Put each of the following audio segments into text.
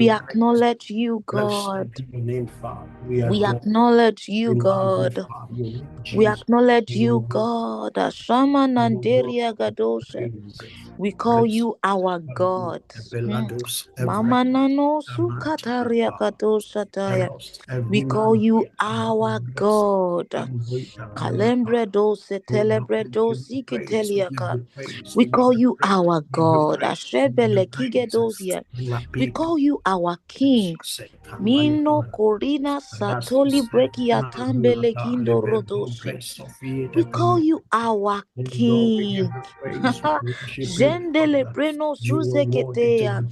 We acknowledge you, God. We acknowledge you, God. We acknowledge you, God. Ashama Nanderia Gadoshe. We call you our God. Mama Nano Sukataria Gadoshataya. We call you our God. Kalembre dose telebre dose kiteliaka. We call you our God. Ashebele kige dosia. We call you our King. Mino Corina Satoli Brekia Tambele Gindo Rodoshi. We call you our King. Jendele Breno Suzeketea.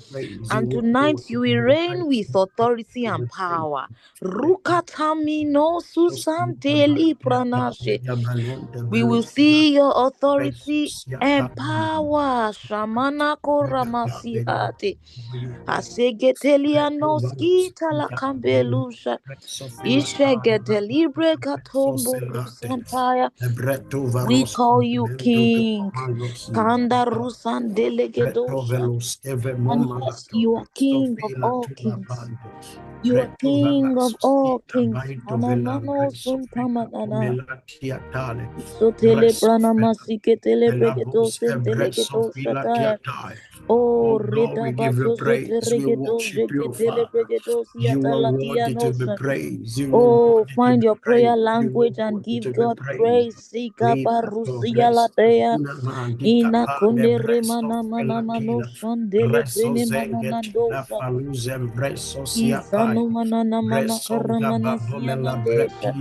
And tonight you will reign with authority and power. Rukatamino Susanteli Pranashe. We will see your authority and power. Shamana Koramasihate. Asegetelianoski talakambelusha. Ishegetelibre katombo rusampaya. We call you King. Kanda rusan delegedosha. And yes, you are King of all kings. You are King of all kings. Mananano suntamanana. Isotele pranamasikeele bregedo sentelegedo shataya. Oh, reda basoso teregedo jeketele bregedo siatalakia nosa. Oh, find your prayer language and give God praise. Sika barusia latea. Ina kondere mana mana mano shandele brene mana nandosa. Izano mana na mana karamana sianandesha.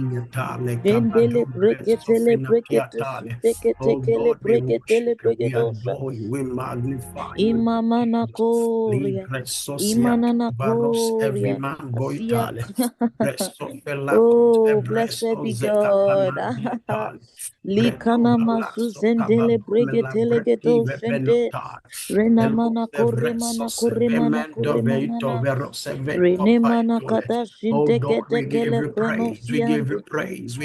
Dendele breketele breketo sutekele breketele bregedosa. Imamana koria. Imanana koria. Asia. Oh, blessed be God. Likana masu zendele bregetele gedo shende. Renamana koremana koremana koremanana. Renemana kata shinte ketekele prenosiande.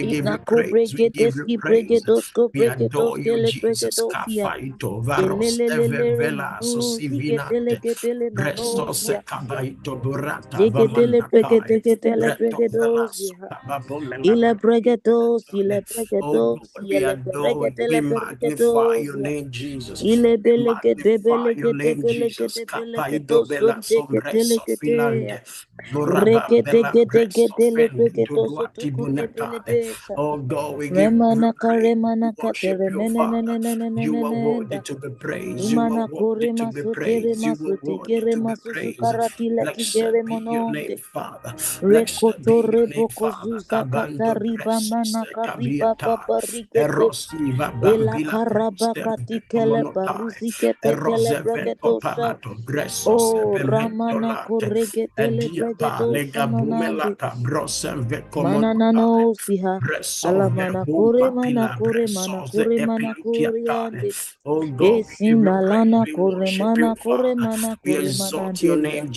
Inako bregedeski bregedosko bregetoskele bregedosia. Elelelele manu siketele ketele manosia. Jeketele bregeteketele bregedosia. Ile bregedos, ile bregedos, ile bregetele bregedosia. Ile belegede belegede belegede belegedo sonte ketele ketea. Rekete gede gede le bregedo soto kote beledesa. Remana karemana katere menenenenenenenenenda. Imana kore masotere masote kere masusu karatile kigere mononde. Rekoto reboko zuza kata riba mana kariba baba rigete. Ela karaba katikele barusi ketekele bregetosha. Oh, Ramana koregetele bregetosha nanande. Mananano siha. Alamana kore mana kore mana kore mana kore ande. Esimbalana kore mana kore mana kore manandelia.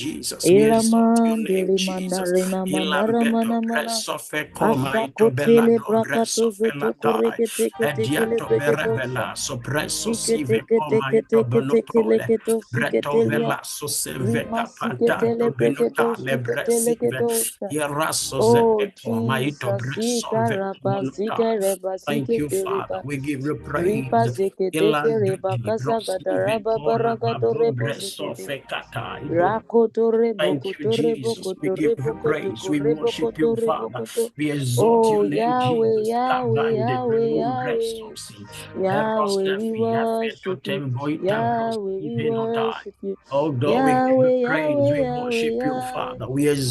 Elamandele mandarena manara mana mana. Ashakotele brakatozo to korekete ketekele bregetosha. Siketeketeketeketekeleketo siketelia. Rima siketele bregeto siketelekedosha. Oh, Jesus, Sikaraba, Sikareba, Siketereba, Ripa Zeketeke Reba, Kasagadara, Baragado Rebo Zekete, Rakoto Rebo, Kotorebo, Kotorebo, Kotoko Rebo, Kotorebo, Koto. Oh, Yahweh, Yahweh, Yahweh, Yahweh. Yahweh, we worship you. Yahweh, we worship you. Yahweh, Yahweh, Yahweh, Yahweh.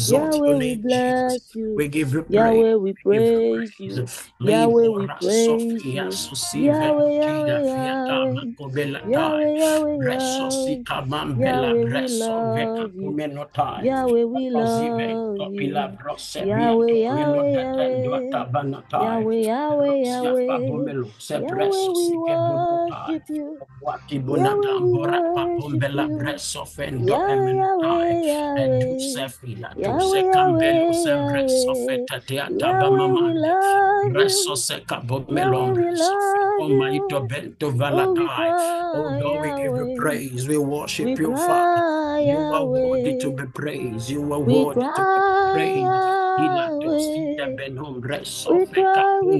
Yahweh, we bless you. Yahweh, we praise you. Yahweh, we praise you. Yahweh, Yahweh, Yahweh. Yahweh, Yahweh, Yahweh. Yahweh, we love you. Yahweh, we love you. Yahweh, Yahweh, Yahweh. Yahweh, Yahweh, Yahweh. Yahweh, we worship you. Yahweh, we worship you. Yahweh, Yahweh, Yahweh. Yahweh, Yahweh, Yahweh. Yahweh, we love Oh God, we give you praise. We worship you, Father. You are worthy to be praised. You are worthy to be praised. We cry, we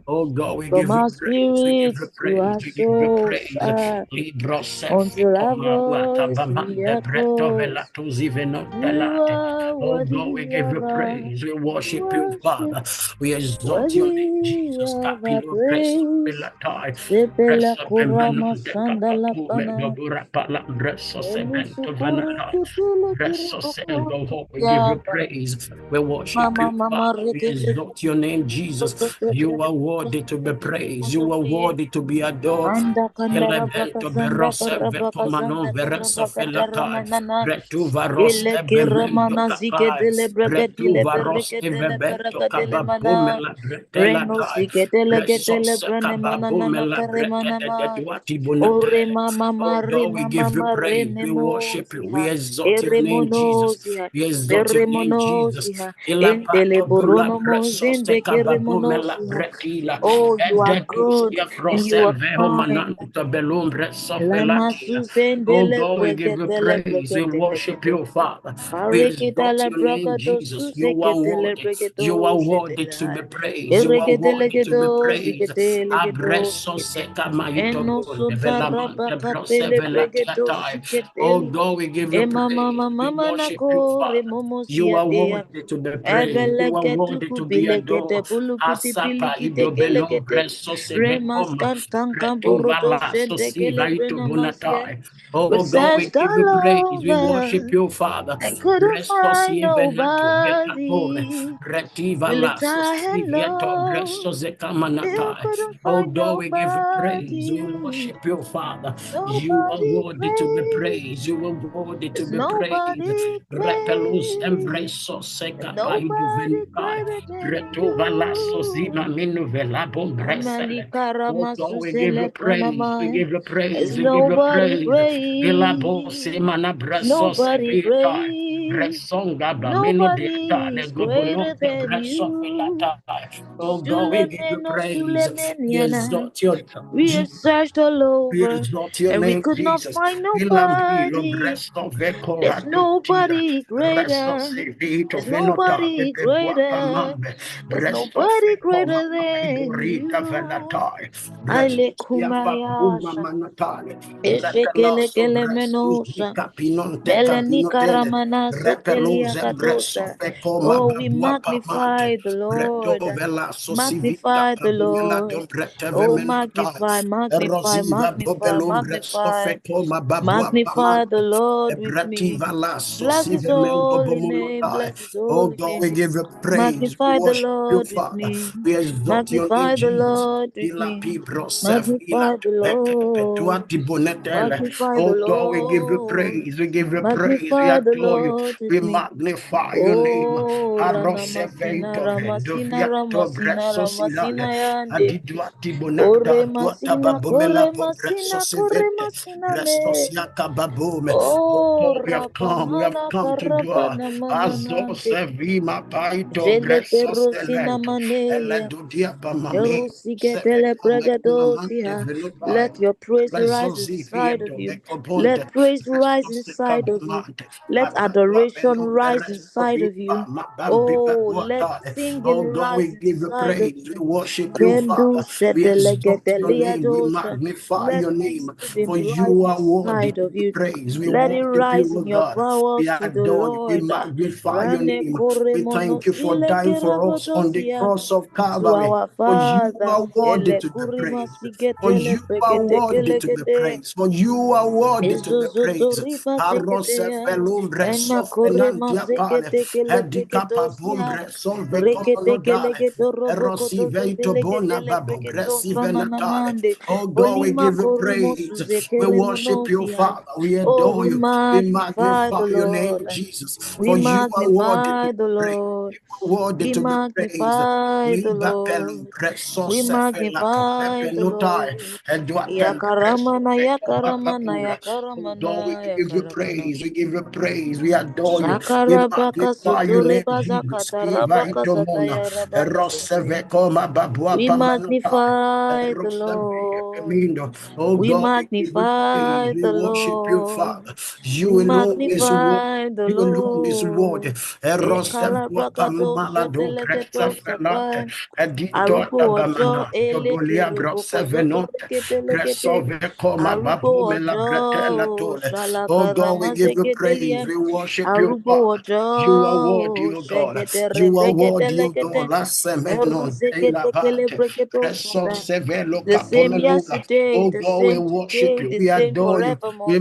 oh God, we give you praise, we give you praise, we give you praise. Until our voice we echoes. You are worthy. Oh God, we give you praise, we worship you, Father. We exalt your name, Jesus. We give you praise. We worship you, Father. We exalt your name, Jesus. You are worthy to be praised. You are worthy to be adored. Oh, we give you praise. We worship you. We exalt your name, Jesus. We exalt your name, Jesus. Oh, you are good and you are kind. Oh God, we give you praise. We worship you, Father. We exalt your name, Jesus. You are worthy. You are worthy to be praised. You are worthy to be praised. Oh God, we give you praise. We worship you, Father. You are worthy to be praised. You are worthy to be adored. Asapa idobelo breso oh God, we give you praise. We worship you, Father. I couldn't find nobody. Oh God, we give you praise. We worship you, Father. You are worthy to be praised. You are worthy to be praised. Repelus embrace seca paidu venitai. Retova lasso zima minu vela bombrese. Oh God, we give you praise. We give you praise. We give you praise. Ilabo semana breso sevitai. Resonga bamino dicta le gobono de breso vilatai. Oh God, we give you praise. We exalt your name. We have searched all over and we could not find nobody. There's nobody greater. There's nobody greater. There's nobody greater than you. Ale kumayasha. Eshekele kele menosa. Melani karamana setelia kadosa. Oh, we magnify the Lord. Magnify the Lord. Oh, magnify, magnify, magnify, magnify. Magnify the Lord with me. Bless his holy name. Bless his holy name. Oh God, we give you praise. Magnify the Lord with me. Magnify the Lord with me. Magnify the Lord. Magnify the Lord. Oh God, we give you praise. We give you praise. We adore you. We magnify your name. Ramasina, Ramasina, Ramasina, Ramasina, Yande. Ore Masina, Kore Masina, Kore Masina, me. Oh, we have come to do Azo Sevima Paito Bresosina Maneya. Let your praise rise inside of you. Let praise rise inside of you. Let adoration rise inside of you. Oh, let singing rise inside of you. Worship you, Father. We exalt your name. We magnify your name. For you are worthy of you. Praise. We let it rise in your powers to the Lord. We magnify your name. We thank you for dying for us on the cross of Calvary. For you are worthy to be praised. For you are worthy to be praised. For you are worthy to be praised. Oh God, we give you praise. We worship you, Father. We adore you. We magnify your name, Jesus. For you are worthy to be praised. We magnify the Lord. We magnify the Lord. Yakaramana, yakaramana, yakaramana. God, we give you praise. We give you praise. We adore you. We magnify your name, Jesus. We magnify the Lord. Oh We God, magnify we the worship you, Lord. Father. You We alone is worthy. magnify the You alone is Lord. worthy. Ekalabrakato soteleketo sapai. Arúgbó ọjọ́ elekere bokozoto leketelekete. Arúgbó ọjọ́ Oh God, we give you ṣàlàkàràmásẹkẹtẹlẹ. praise. We worship you, Arúgbó Father. You are worthy, ọjọ́ O God. ṣẹgẹdẹrẹ You are worthy, O bẹgẹdẹlẹkẹtẹ. God. Last semenon, Eruzeketekele breketo sapai. The same yesterday, Oh the God, we same worship today, you. the We same adore you. forevermore. We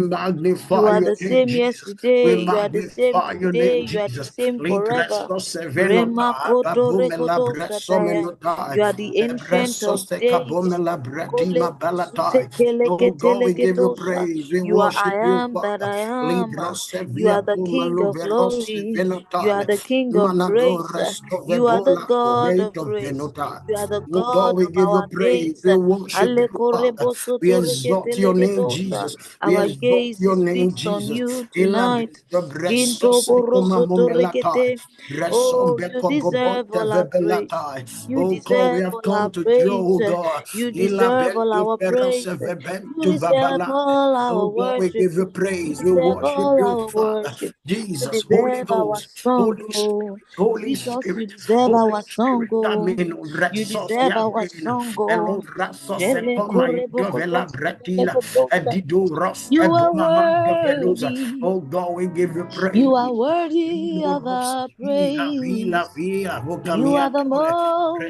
You magnify are your the name, same Jesus. yesterday, We you are the same magnify your today, name, you are the Jesus. same forever. Sevenota, Rema koto Babumela rekoto sataya. Bresomenutai, You are the ancient of days. Secabomela Bradima Kole Balatai. sutekele Oh God, ketele we give you ketosa. praise. We You are worship I you, am that Father. I am. Libra You Sevilla are the King Pumalo of Veros glory. You are Venotale. the King of Manado grace. Resto You are the Vebola God of Coreto grace. Venota. You are the Oh God, God we of give you our praise. days. We worship you, Father. We exalt your name, Alekorebosotoroketelegetosa. Jesus. We Our exalt gaze your is name, fixed on Jesus. you tonight. Elabrido Bresso Secoma Momelatai. Gintoborosotorekete. Bresson Oh, you Beco deserve Bobote all our praise. Vebelatai. You Oh God, we deserve have all come our to draw, praise. oh God. You Ila deserve all Bento our Perose praise. You Vebento deserve Vabalate. all Oh our God, we worship. give you You praise. We deserve worship all you, our Father. worship. You Jesus, Holy deserve our Ghost, song, Holy oh. Spirit, Holy Jesus, you Spirit, deserve Holy our song, Spirit, oh. Camino, You Resos deserve our Yabina, song, oh. Elo Rasos Shele Secoma korebokoto Dovela Bretina, selekedosa. Edido Ros You are Eboma Mandovelusa. worthy. Oh God, we give you praise. You are worthy of our praise. You are the most high.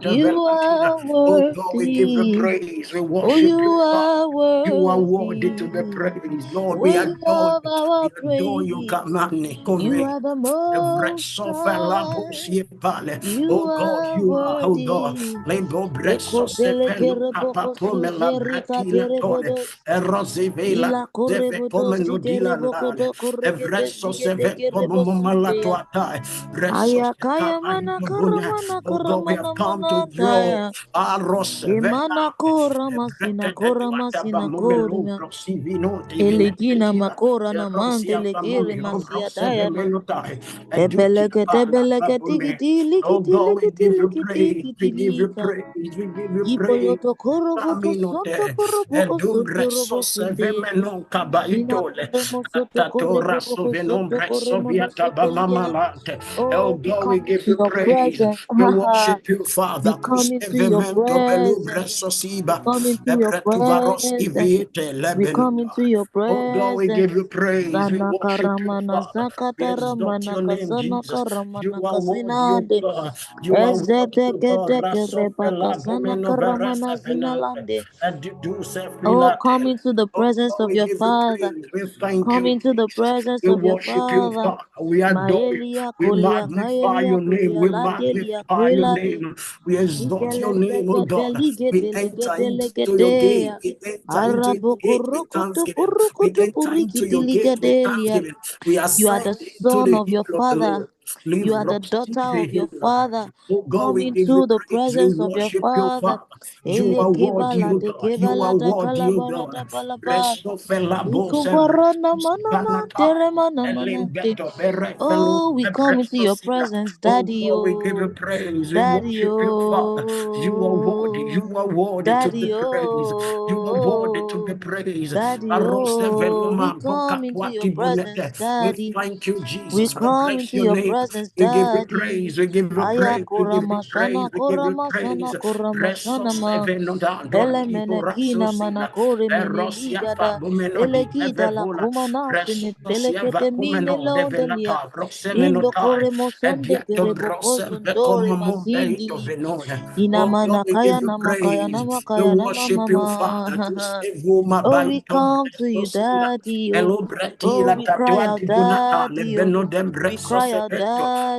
You are Oh God, we give you worthy. praise. We Oh, worship you you, are Father. You are worthy to be worthy. praised. Lord, we Worthy adore of you. our We adore you, praise. Kamani, You Kome. are the most high. You Oh God, are you are, oh God. worthy. Lembo breso Ekotele sevelu kere papa boko come la suzeri bratila katere tone. bodosa. Erosivela Ila kore zeve come bodosi no kere boko dilandale. do kore kete Evreso zigete seve kere como momala to bosundeya. atai. Breso Aya se kaya kama mana into bune. karamana Oh God, we have karamana come to mana draw. taya. Arosevela. Imana kora masina Ebrete kora tuata ba masina momelo korima. prosivino divine Elegina tequila. makora na mante Erosia legere famoni masia obroseve daya na. menotai. Eduki Tebeleke pala tebeleke babume. tikiti Oh likiti God, we likiti give you likiti praise. We kiti give you lika. praise. We give you praise. Gipoloto koroboto soto Caminote, koroboko edumbre soto robo sose sunde. vemenon Ina cabaitole, koremo soto atatora koreboko soto sovenombre koremo no soviata setelia. bamamalante. Oh Oh, we God, we come give into you your praise. presence. We Haha. worship you, We Father. come into your Evemento belubre presence. We sosiba, come into your ebretuvaros presence. iviete We come into lebenuta. your Oh God, we give you presence. praise. We worship you, Zanakaramana Father. We exalt zakataramana your name, kazana Jesus. You karamana are worthy, O kazinande. God. You are worthy, O God. Ezedegedege Rasofela rebakazana bomeno karamana veresa venante. zinalande. And do se Oh, filate. come into the Oh presence God, of we your give you Father. praise. We thank Come you, into the Jesus. presence We of your worship you, Father. Father. We adore you. Maelia We kolia magnify kaelia your name. kolia We ladelia magnify your kwelade. name. We exalt your name, oh Igelezegede God. We enter ligede into your gate. legedea. We enter into your gate with Arabokurukutu thanksgiving. We kurukutu enter into purikiti your gate with ligadelia. thanksgiving. We You are ascend the into son the of your hill of the Father. Lord. Live You are the daughter of your Father. Oh God, Come we give you into the praise. We presence of your worship your Father. Father. You Ele are worthy, kebala O de God. You are kebala da worthy, O kalabara God. da balaba. Resto fela bo Ikubarana manana teremana manante. Oh, we come into your presence, Oh Daddy. God, we give you Oh, praise. We Daddy. worship you, Father. You are worthy. Oh, You are worthy to be Daddy. praised. You are worthy to be Oh, praised. Daddy. Arose Oh, we veloma come into your pokatwati presence, bunete. We Daddy. thank you, We Jesus. We come bless into your your name, presence, We give you Daddy. praise. We give you Aya praise. We give you koramashana, praise. We give you koramashana, praise. koramashana Resos ma. evenodando Elemene kina mana rasusila. kore mene Erosia ligada. fabumenodi Elegida la evevola. kumana sine Resosia telekete mine vacumeno londelia. develata. Indo Rosemenotai. kore mosonde Ediato kere boko brosem sondore becomamo berito masindili. venona. Ina Oh God, mana we kaya give you namakaya praise. We namakaya worship you, Father. To namama. save whom Oh, by we come to you, Daddy. Oh, oh, we cry out, Daddy. Oh, we cry out,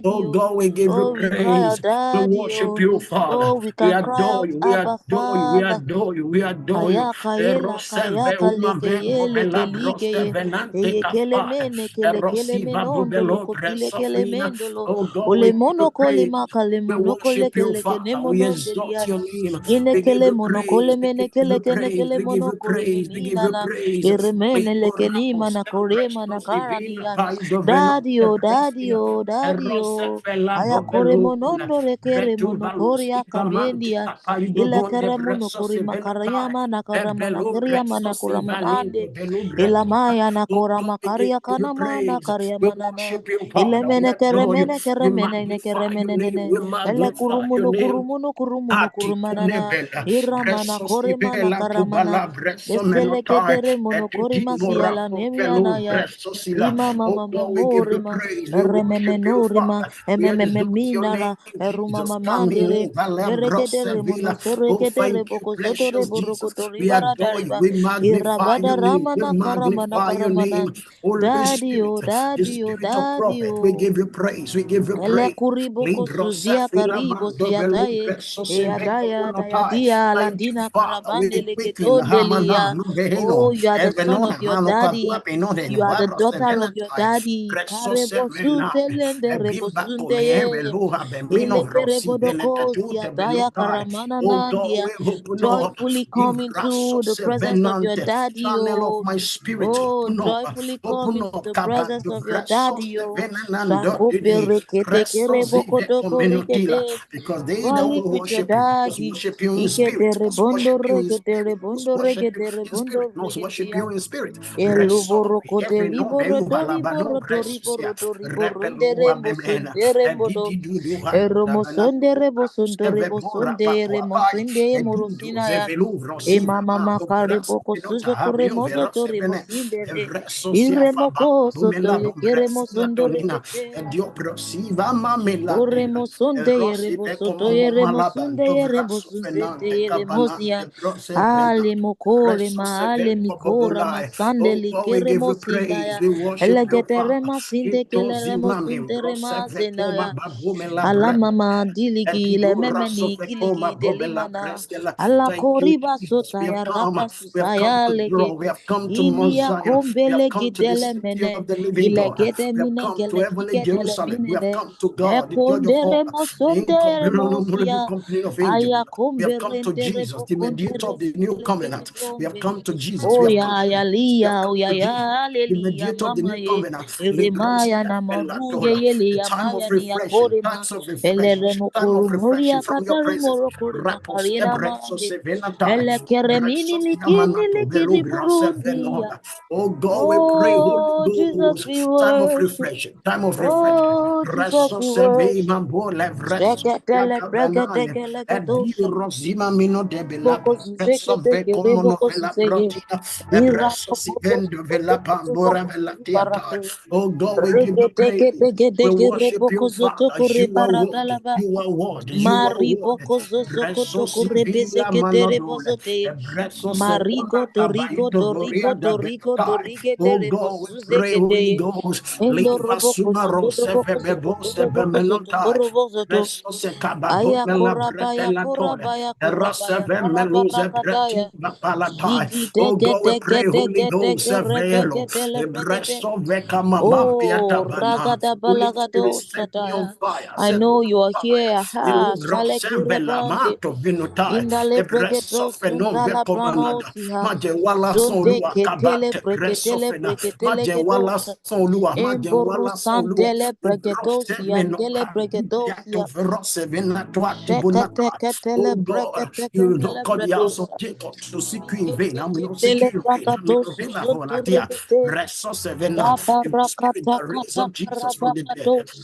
Oh Daddy. Oh, God, we give you oh, we cry praise. out, We Daddy. worship Oh, you, Father. oh, we We can cry adore out, you. We Abba adore you. We Father. adore you. We adore you. Kaya kayela kaya kaleke yele kelike ye eye kele mene kele kele menondo lo kotile kele mendolo Oh God, ole we give you mono kole praise. makale We mono kole worship you, kele kene Father. We mono exalt delia your name. ine We give kele you mono praise. kole We mene give kele you kene praise. kele We give mono you kore praise. We give menina you na praise. ere mene leke ni Likoramos mana kore mana restos divina karadia paido daddy venode o daddy prestina. o daddy Erose o fela aya kore bobeluna. monondo rekere Retu mono valus kore ikamanti akamendia kapaido ila vonde kere mono bresos kore venatai. makaria mana karamana Ebelo karia mana bresos kuramanande ivalido velu bretina. ilamaya na Oh kora God, we give makaria you kana mana praise. karia We manana worship you, Father. We ilemene adore you. We keremene ne magnify your keremene name. ne We ele magnify your kurumunu name. kurumunu kurumunu Ati kurumanana kunebela, iramana bresos kore mana ivela karamana kubala breso besele menotai, kedere mono kori edidi masiala morafo velo nemiana ya bresosila. ima Oh mama God, we give you memorima praise. We worship you, rememenorima Father. We emememe exalt your name, mindara eruma Jesus. mamandere Camilo valembrosa berekedere mono vila. Oh, sorekedere thank you, boko sotore precious Jesus. borokotori We adore you. baradariba We magnify irabada your name. We ramana karamana magnify your karamana name. Holy daddy Spirit, o the daddy o Spirit of daddy prophet. We o give you praise. We give you ele praise. kuriboko Libro suzia Safila karibo Mando Velo siataye Preso e Seveno adaya daya Monotai. dia Thank you, landina Father. We karabande quicken Hamana leketondelia. no Oh, Veheno. you are the son of Evenona your Hano Kadua daddy. Penode You are the Navarro daughter of your Sevenatai. daddy. Preso Karebo Sevenai. suntelende rebo Ebimba sunte Come ye. Veluha Bemino Ele Rossi kerebodoko Venetatude siataya Velotai. karamana Oh God, nandia. we open up. Joyfully come Livraso into the presence of your Sevenante. daddy, Channel of oh. my spirit. Oh, Open up. joyfully come Open into up. the presence Kabadu of your Vreso daddy, oh. Sevenando Sakope Dini. rekete kereboko doko rekete. Because they that Dwelling will with your worship you must daddy. worship you in Ike spirit, de must rebondo worship you in regede spirit, must rebondo worship you regede in spirit, rebondo must worship regetea. you in spirit. Eluboro Reso kote every no liboro belu dori halabano boro dori bresusia boro dori boro repelua ndere memena mosundere modo. edidi dudu handa Eromosondere bosondore Evebora bosondere paquapai, mosinde edudo morosina ya. veveluvro E sivra mama mando makare brazo boko pinota suzo kore habrio mozo vero tori sevene bosindere. evreso sia faba Iremoko soto bumela yekere bobresia mosondore tonina ketea. edio prosiva mamela Ore dina mosonde yere erosi be bosoto como yere malaban mosonde do yere vraso bosuzete fenante yere mosia. cabanante brose Ale venante mokore reso ma seve ale mikora bobulai. masande Oh God, we likere give you mosinda praise, ya. we worship you, Elegetere Father. masinde Ito kelere zima mi mosundere brose ve mazenda coma ya. babumela Ala bre mama diligi le Edido raso memeni fekoma giligi bobela delimana. preskela. Ala Thank you, koriba Jesus. sota ya rapa We have come susaya to grow. lege. We have come to Mount India Zion. We have kombele come to the gidele city mene. of the living God. Ilegede We have mine come to gele heavenly gigedele Jerusalem. We mine have de. come to God, the judge of Ekondere all, the mosondere incomparable mosia. company of angels. Aya We have come to komberendere Jesus, the mediator bokondere of the new lekere covenant. We have bombe. come to Jesus. We Oh have come ya to ya Jesus. We have liya, oh come ya to Jesus, ya the lelia mediator of the mama new ye. covenant. Iremaya na maruge The yele ya time of maya ni ya refreshing, korema. times of Elere refreshing, time of mokuru moria refreshing from your katari presence. moro kore Rapos makarina ebreso mande. sevenatai, Ele keremini bresos likini yamanato likiri velubra burundia. sevenoda. Oh God, we pray, Holy Oh Jesus, we Ghost, time of worship. refreshing, time of refreshing. Oh Jesus, we Resos worship. sevema bole vresos Sheketele yakabanane. pregetekele Edi gedosha. rosima mino debela Boko preso zuzekete ve kere como boko novela zuzeye. protina. Ira Ebreso boko si boko vendo boko vela pambora boko vela tiata. barate. Oh God, we give you Regete praise. kete gede We kere worship boko you, zoto Father. kore You are worthy. baragalaba. You are worthy. You are Mari worthy. boko zozo koto Reso kore sibila besekete manodule. rebozote. Ebreso Marigo sevona dorigo kabaito dorigo voria da dorigo vekatai. dorige de Oh God, we pray, Holy rebosuzekete. Ghost. Endo Liva robo sumaro kosoto seve boko zoto bebo koro seve boko zoto menotai. koro bozoto. Reso se kababo Aya mela korabaya bretela tole. korabaya korabaya Eroseve meluze karabarakataya. breti vapalatai. Zigi Oh dege God, we dege pray, Holy dege Ghost, dege rebege sevelo. dele bregede. Ebreso veka mabambia Oh, tabana. ragada Holy Spirit, balagado set me on sataya. fire, I set me know on you are fire. here. Ha, Ilugro shaleki sembela rebande. mato vinutai. Indale Ebreso bregedo fenon sundala vekomanada. branosia. Maje wala son Zonde lua ketele kabate breso breketele fena. breketele Maje wala gedosa. son lua. Maje Emboru wala son lua. sandele Ubrose bregedosia. Ndele menoka. Diato bregedosia. verose venatua Shekete tibunata. ketele Oh God, brekete you will not ketele call the house of bredosa. Jacob to seek you in vain. I'm not seek Sheketele you in vain. I'm brakato not vain. suzoto regete. Reso sevena. Da In the spirit barakata that raised kata up Jesus from baraba the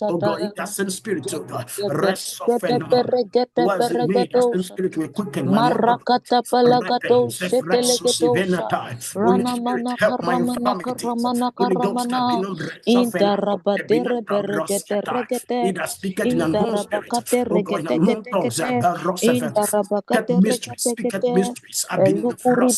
Oh God, in that same spirit, oh God, rest of was in me, that same spirit will quicken my Marakata palagato setelegetosha. Holy Rana Spirit, mana help my karamana infirmities. karamana Holy Ghost, karamana. Intarabadere beregete regete. he that speaketh in an unknown spirit, Intarabakate oh God, in regete an gete unknown gete. that Intarabakate mysteries, regete speaketh gete. mysteries, Elukuri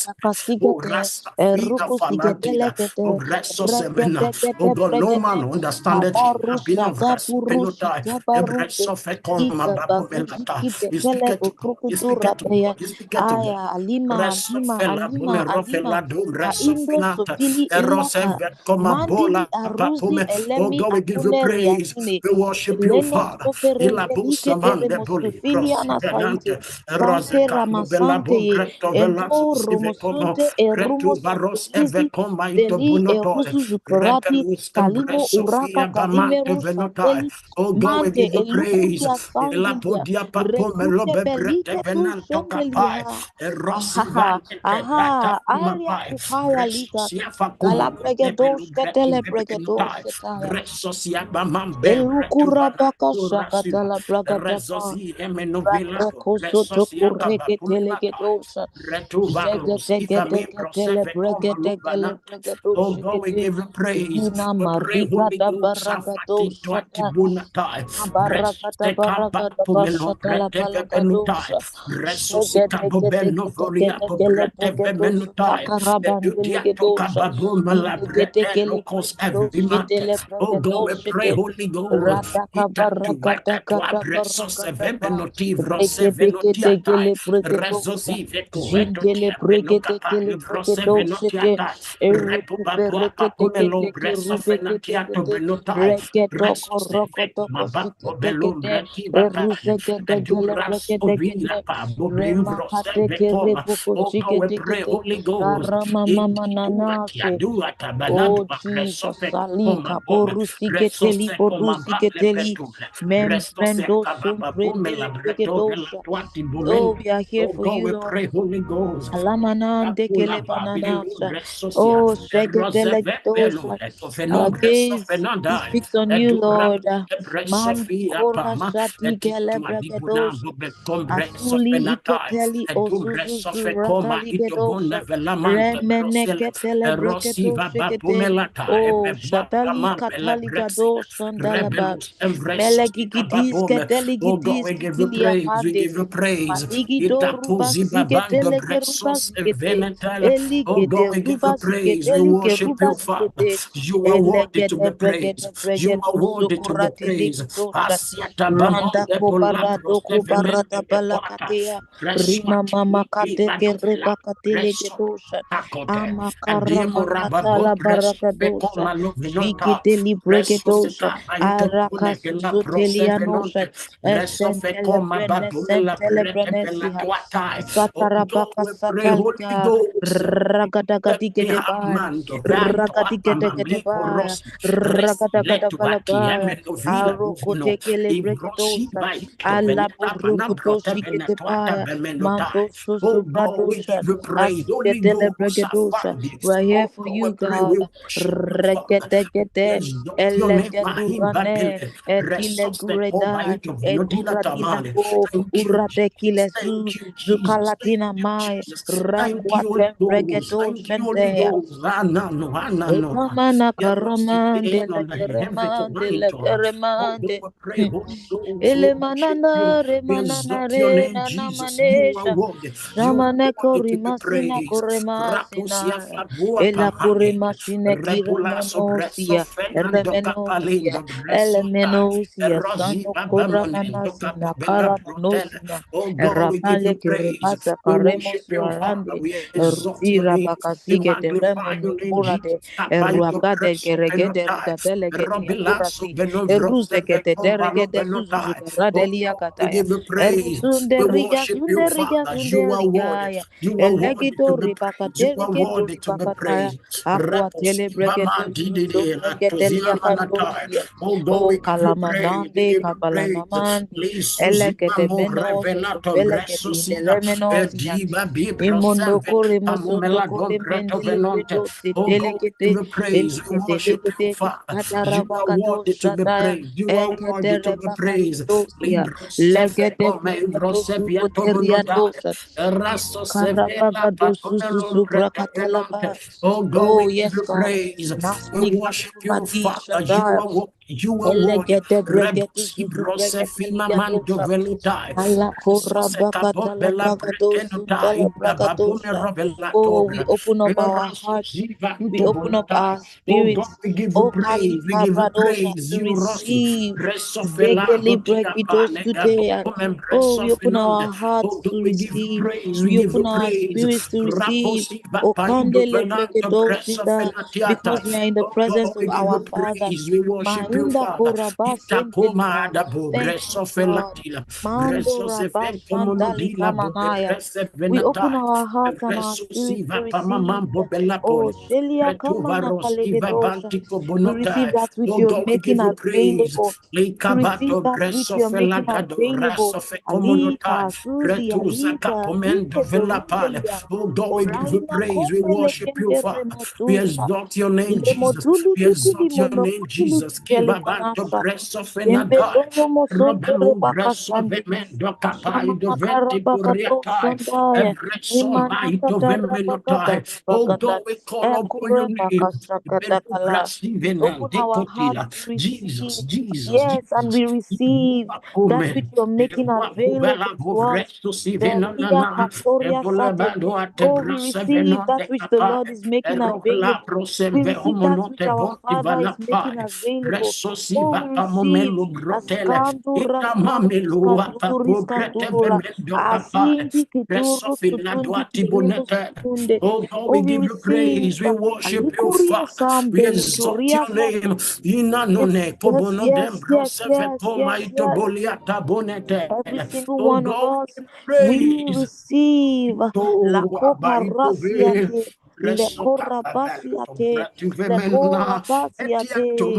oh bakasigete. Rasta, Fida Eruku sigete Falantida, oh legete. Gresso Semena, Regete oh gete God, no man bregete. understandeth him, Mabarusha Abinavras, gaburushi Pelotai, gabaruse. Ebresso Fecoma Ika barusi Babomelata, kite you kele speaketh to God, you butrukudura speaketh to deya. God, you speaketh to God. Aya alima Resso alima Fela alima alima. Pomerofela do Ka Resso indo Finata, sofili Eros ilaka. Evecoma Mandili Bola aruzi Papume, oh elemi God, we give you akuneri praise, anime. we worship you, Eleno Father. soferenteli Ilabusa man ketere de Boli, mosofili anasaite. Rosivenante, Sante Rosecando Bella ramasante ye. Bogreto Endo Velasco Sivecomo, romosunte Retu erumo Varos sofelizi. Evecoma into Deli Bunotore, eruzu zukurati. Reperus Kalimo uraka Embresofia Bamante kalimeru Venotai. santeli. Oh God, we Mante give you praise. elukuria sandilia. Elapodia Papomelo Rekute Bebrete belike tu Venanto Capai, shendelia. Erosi Ahaha, Vante aha, Patacuma aria Pai, kupaya liga. Resosia Facum, Gala bregedos Nebelubretu ketele bregedos Bebenutai, setaya. Resosia Bamam Bebretu Elukura baka Vanatu shakata Rasina, la bragadama. Resosi Emenovelato, Radeko soto Resosia kureketele Gabapumelatai. gedosa. Retu Varus, Zegedegede Ifami ketele Proseve Comalo bregedegele Banata. Oh bregedos God, we kete. give you praise. Zina We pray, marika Holy da Ghost, Safati baragados Twati shata. Bunatai, Mabarakata Restekapa baragada Pumelo bashata la Brete Venutai, balagadosa. Resusita Bobeno Voria Zegedegedegedegele Pobrete bregedos Vemenutai, takarabandele Edudiato gedosa. Cababuma la Brete Indegedegele Locos bregedos Evimante. ketele Oh God, we bregedos pray, shete. Holy Ghost, Radaka Itatu baragada Vatatua gada Bresos baragada ba. Evenotiv Regedegedegele Rosevenotiatai, bregedosa. Rezosive Coveto Jindele Tiapelocapa, bregedegele bregedoshete. Vrosevenotiatai, Erukupe Repupapua Papumelo, reketeketeke Bresofenatiato rubeketekete. Benotai, Regedoko Resoseve rokotoko Mabapo Belum siketekete. Retiva Pai, Eruzegedegele Duras Ovila brekedekete. Pabo Blivro Remakateke Coma. reboko Oh God, we pray, shiketekete. Holy Ghost, Karama mama Intidua nanase. Tiadua Oh Tabaladua, Jesus, Resofe salika Coma Bome, porusiketeli Resose Coma Bale porusiketeli Betuble, Restose membrendo Cababa Bumela sumprendele Breto Vela bregetosha. Tuati Oh, Bumendo. we are here Oh for God, you, we Lord. pray, Holy Ghost. Alamanande Apula kele Babilu bananasa. Resosia, Oh, sheketele Roseve Pelu, gedosha. Etofeno Our Breso gaze is Fenandai, fixed on you, Edura Lord. Mandi Bresofia kora Pama, shati gele Etituma Dibuna, bregetosha. Bobecombre Asuli Sofenatai, iketeli Edumbre ozuzuzu Sofecoma, ratali Itobona gedosha. Velamante Brosele, Remeneketele Erosiva breketosha kete. Bapumelata, Oh, Ebebua shatali Pama, katali Belebrexia, gadosha ndalaba. Rebelus, Evresosi Melegigidis Cababome. keteli Oh God, gidis we give you kitilia praise, we give pandes. you praise. Maligido ruba Itakuzi Babando siketele ke ruba Bresos sikete. Evenetala. Oh Eligede God, we give you ruba praise. We siketeli ke worship ruba you, Father. sikete. You are worthy to Elegede be praised. bregede You are bregedo worthy to be sokurati praised. ligidosha. Asiata Randa Bamande kobarado Polabros kobarada Evemente Equata. balakatea. Rima mama Reswati kateke Ibadovela. rebakate Resop. legedosha. Takote, Amakara Adiemo makata la Rababom Bres, baragadosha. Becoma Lovinota, Jigite libregedosha. Resosica, Aito Punevilla Arakasuzotelianosha. Prosevenonte, Esentele Resofecoma brene Babumela sentele Brete brenesiha. Velatuatai. Oh God, Satarabaka we pray, Holy sataliga. Ghost. Let me have Ragadagadegedebaya. mando, vanto, amamliko, Ragadigadegedebaya. rosi, resletuati, Ragadagadabaya. emenovila, buvino, Arokotekele ivrosi, brekedosha. vaito, veneta, panabrote, venatuata, Alaburukutoshiketebaya. vemenotai. Mandoso Oh God, we subradosha. give you praise. Holy Asiketele Ghost, bregedosha. Afandis. We're here Oh for God, we you, pray, we God. worship you, Father. We Regedegede. exalt your name, Mahim Elegedurane. Babele, Etile Resource, gureda. Kobaito, Vinodila Tamale. Eguradilako. Thank you, Uradekile Jesus. zu. Thank you, Jesus. Thank Zukalatina you, mai. Jesus. Thank you, Holy Rakwate Ghost. Thank you, Holy bregedosha. Ghost. Anano, anano. Ekamana Yerosipin karamande on the heavy lekeremande Toronto. Oh, God, lekeremande. we pray, Holy Ghost. We Ele worship you. manana re We manana exalt your re name, nana Jesus. You are manesha. worthy. You are Shamane worthy to be korimasina praised. Rakusia koremasina. Fabua Ela Pamane. koremasine Repulaso Breso kiremenosia. Fernando Remenosia. Capalendo Bresota. Elemenosia. Erosi Sano Babamonendo koramanasina Capabella Protele. karamonosina. Oh God, we give Rapale you praise. kirepasa We worship karemos you, Father. warande. We exalt your Ruzira name. We bakasike magnify teremone your name, kurade. Jesus. Abaito Eruagade Breso geregede Fenotai. rugadele gedia Robilaso kurasi. Benovros Eruzekete Vecomalo deregede Benotai. zuzuzuka Oh radelia God, we kataya. give you praise. Erusunde We riga worship you, sunde riga Father. You sunde are worthy. rigaya. You are worthy to Elegito be praised. You are ribakaterike worthy to be doribakataya. praised. Aqua Reposivama telebregedo zuzo didide la bregedelia tozina manatai. candosia. Oh God, O we give you praise. We calamanande give you praise. cabalanamande. Please, Suzima Elegede mo menoso revelato sofelegede bresosina. indelemenosia. Ediba bibro Imondo semve. kore mosondo Pamumela kore gompreto mendele venonte. bredo se Oh God, we give delegete you praise. We eligete worship you, legete Father. You kadaraba are worthy to be praised. You are worthy to be praised. Oh God, we give you praise. We worship you, Father. You are worthy. Oh, we open up our hearts. We open up our spirits. Oh God, we give you praise. We give you praise. To receive. Oh, we open our hearts to receive. We open our spirits to receive. Because we are in the presence of our Father. We worship you, Father. We open our hearts and our spirits to receive. Oh, Shelia Kamana Kalegedosha. To receive that which you're making available. To receive that which you're making available. Alika, Suzi, Alika, Oh God, we give you praise. We worship you, Father. We exalt your name, Jesus. We exalt your name, Jesus. Oh God, we call upon your name. Open our hearts to receive. Yes, and we receive that which you're making available to us. Oh, we receive that which the Lord is making available. We receive that which our Father is making available. Oh, we receive Oh, we give you praise. We worship you, Father. We exalt your name. Every single one of us, we receive la copa rasiate, le corabasiate, le corabasiate,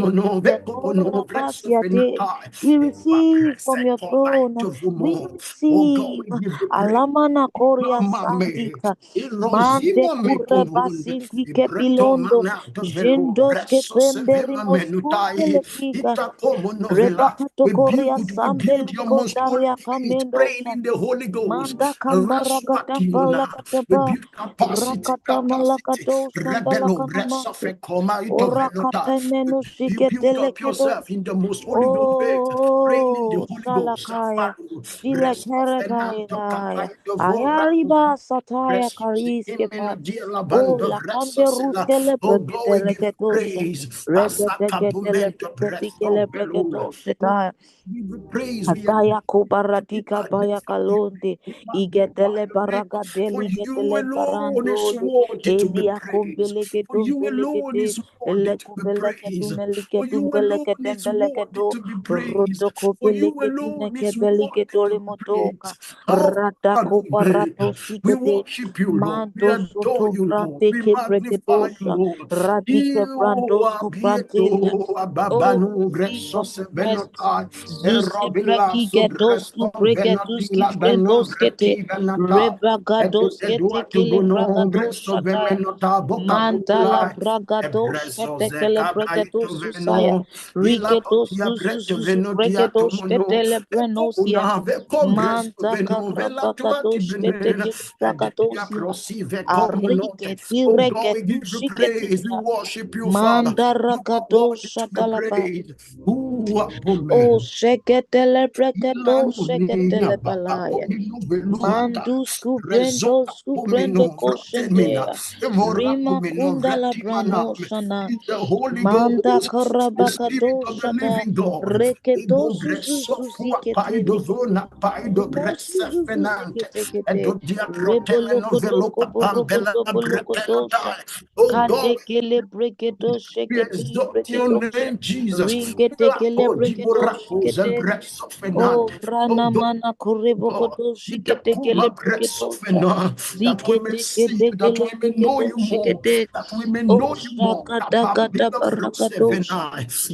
le corabasiate. We receive from your throne. We receive alamana coria sandika, mante curebasinti kepilondo, jindos ke pemberimos kumbele kiga. Rebakato koria sambeli kondaria kamendo in the Holy Ghost. manda kambara kata pala kata ba rakata malakato sandala kanama orakata menu siketele kedo In the most holy ghost, salakaya sile kerekaya ayaliba sataya kariske pa la kambe ruskele brekete reketosha rekete ketele brekete kele breketosha Ataya kubaradika baya kalonde igetele baragadeli getele barandole elia kumbeleke dumbeleke ele kumbeleke dumelike dumbeleke dembeleke do rodoko beleke dineke belike dole motoka rata kubarato sikete mando soto brante ke breketosha radike brandos kubrantelia. Oh, receive from your presence. Zuzibreki gedostu bregeduski fredoskete rebagadoskete kele bragadoshataya mandala bragadoskete kele bregadosaya rigedosu bregadoskete le brenosia manta karabagadoskete kele bragadosia arike tireke dushikete mandaragadoshadalaba. Oh, sheketele breketo, sheketele balaya. Mandus kubrendo koshendea. Rima kunda la brano shana. Manda karabakato shada. Reketo suzikete likete. Kadekele breketo shekete breketo. Ringete kele gele bregedo shikete. Oh, rana mana korebokodo shikete gele bregedo sha. Zikete gede gele bregedo shikete. Oh, shakada gada baragado sha.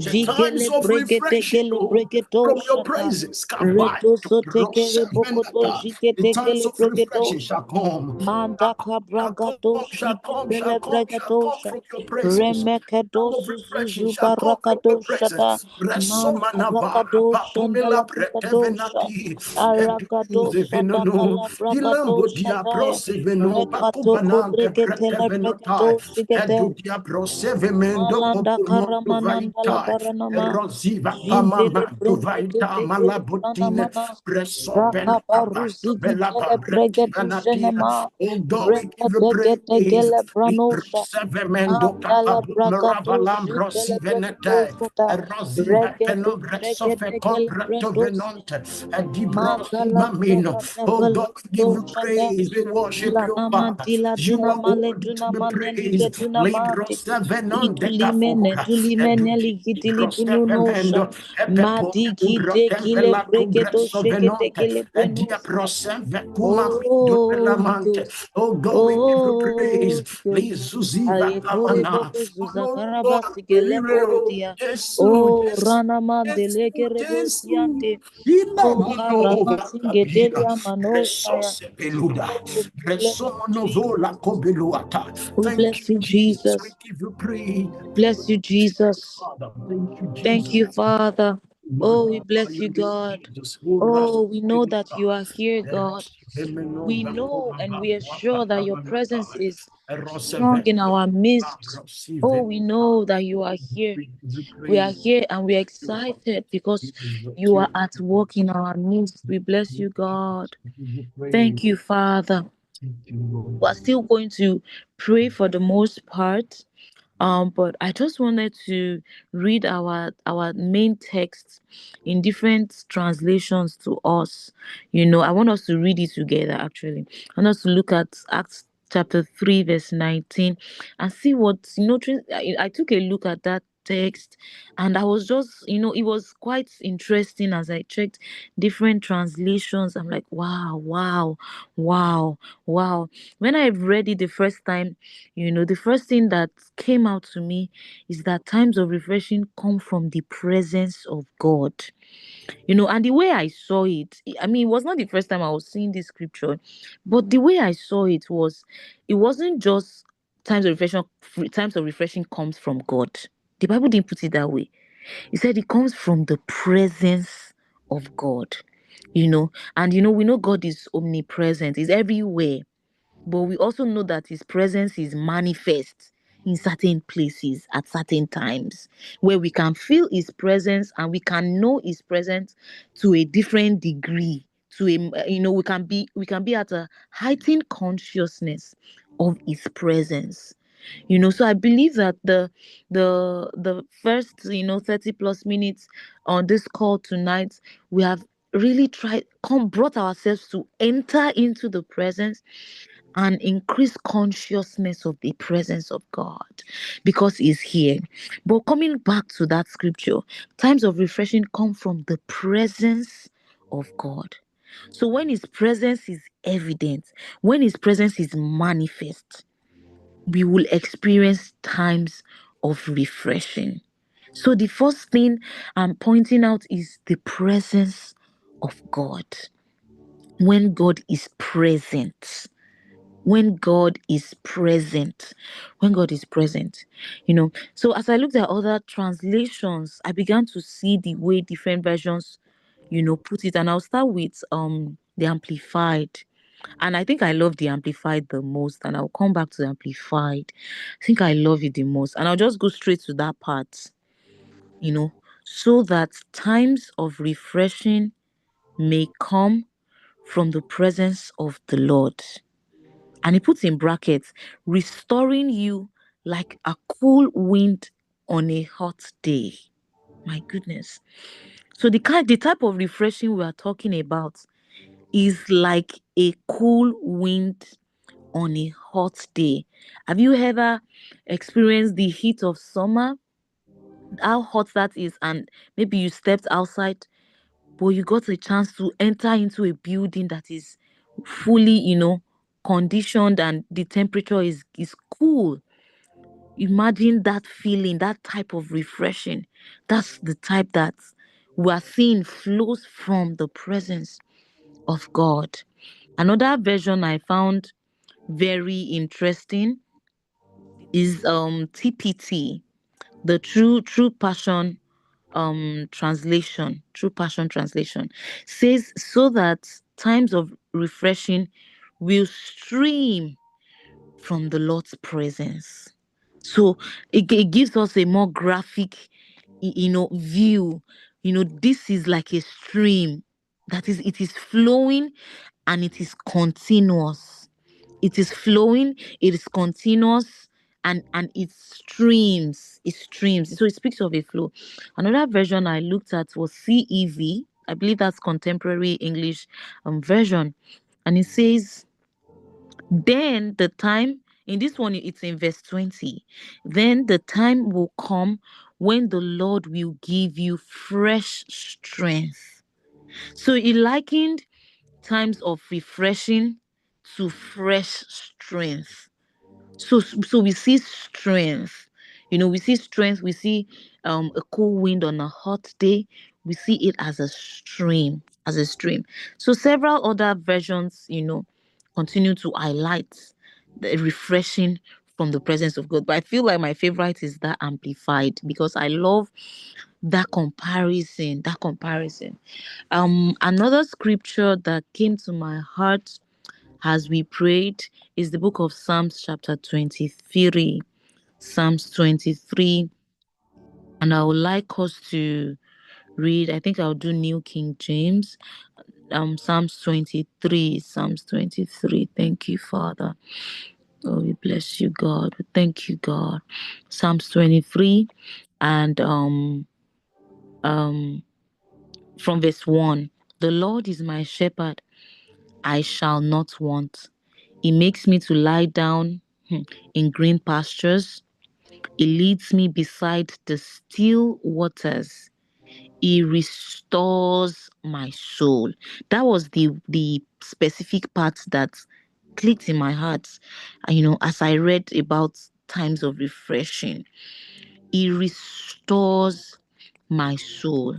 Jigele bregede gele bregedo shata. Redo sote kere bokodo shikete gele bregedo sha. Manda kabragado shikele bregedo sha. Remekedo suzuzu barakado shata. Manta rakado shandala brigado sha. Aragado shada kala bragado shataya. Rekato kobrekete la bregedo shigete. Malanda karamananda la baranama. Jindele brengekete gele pranamana. Rakabaruzi gitele bregedu jenema. Rekete gele branosha. Mandala bragado jindele bregedo shata. Regedo shegete gele bredosia. Mandala bragada Give you balagado shata. praise, we worship Dila you, nama Father. dila You duna are male worthy to duna be manelige praised. duna mante. Itulimene Edu tulimeneli gidili binunosha. prosevemendo, epepo, Madigi de gile urotembela tu bregedo shegete bresovenonte, gile edia brenusia. proseve kuma Holy dubelamante. Ghost, Oh God, we give you praise. Holy Ghost. Lizuziva Ayekure kamana. boko zuza Olorúkọ karabasi gele rere o, borodia. Jésù, Oh, Jésù, rana mandele Jésù, gere Jésù. bosiante. Ina Oh, monova karamasi kabina. gedelia manosaya. Resose peluda. Oh, we bless you, Resomonovo la Jesus. kobeluata. We Thank bless you, you, Jesus. We Jesus. give you praise. Bless you, Jesus. Father, thank you, Thank Jesus. you, Father. Oh, we Magnify bless your you, name, God. Jesus. Oh, we know that you are here, God. We Erosi know and we are sure that your presence is strong in our midst. Oh, we know that you are here. We are here and we are excited because you are at work in our midst. We bless you, God. Thank you, Father. We're still going to pray for the most part. But I just wanted to read our main text in different translations to us. I want us to read it together actually. I want us to look at Acts chapter 3, verse 19, and see what I took a look at that text, and I was just, it was quite interesting as I checked different translations. I'm like, wow, wow, wow, wow. When I read it the first time, the first thing that came out to me is that times of refreshing come from the presence of God. And the way I saw it, I mean, it was not the first time I was seeing this scripture, but the way I saw it wasn't just times of refreshing comes from God. The Bible didn't put it that way. It said it comes from the presence of God. And we know God is omnipresent, is everywhere. But we also know that his presence is manifest in certain places at certain times, where we can feel his presence and we can know his presence to a different degree. We can be at a heightened consciousness of his presence. So I believe that the first 30 plus minutes on this call tonight, we have really brought ourselves to enter into the presence and increase consciousness of the presence of God because he's here. But coming back to that scripture, times of refreshing come from the presence of God. So when his presence is evident, when his presence is manifest, we will experience times of refreshing. So the first thing I'm pointing out is the presence of God. When God is present, when God is present, So as I looked at other translations, I began to see the way different versions, put it. And I'll start with the Amplified. And I think I love the Amplified the most. And I'll come back to the Amplified. I think I love it the most. And I'll just go straight to that part, so that times of refreshing may come from the presence of the Lord. And he puts in brackets, restoring you like a cool wind on a hot day. My goodness. So the type of refreshing we are talking about is like a cool wind on a hot day. Have you ever experienced the heat of summer how hot that is, and maybe you stepped outside, but you got a chance to enter into a building that is fully, conditioned, and the temperature is cool. Imagine that feeling, that type of refreshing. That's the type that we are seeing flows from the presence of God. Another version I found very interesting is TPT, the True Passion True Passion Translation, says, so that times of refreshing will stream from the Lord's presence. So it gives us a more graphic, view. This is like a stream, that is, it is flowing and it is continuous. It is flowing, it is continuous, and it streams. So it speaks of a flow. Another version I looked at was CEV. I believe that's Contemporary English version. And it says, then the time, in this one, it's in verse 20. Then the time will come when the Lord will give you fresh strength. So he likened times of refreshing to fresh strength. So we see strength. We see strength. We see a cool wind on a hot day. We see it as a stream, So several other versions, continue to highlight the refreshing from the presence of God. But I feel like my favorite is that amplified, because I love that comparison. Another scripture that came to my heart as we prayed is the book of Psalms chapter 23. Psalms 23. And I would like us to read, I think I'll do New King James. Psalms 23. Psalms 23. Thank you, Father. Oh, we bless you, God. We thank you, God. Psalms 23 and from verse 1. The Lord is my shepherd, I shall not want. He makes me to lie down in green pastures. He leads me beside the still waters. He restores my soul. That was the specific part that clicked in my heart. As I read about times of refreshing, He restores my soul.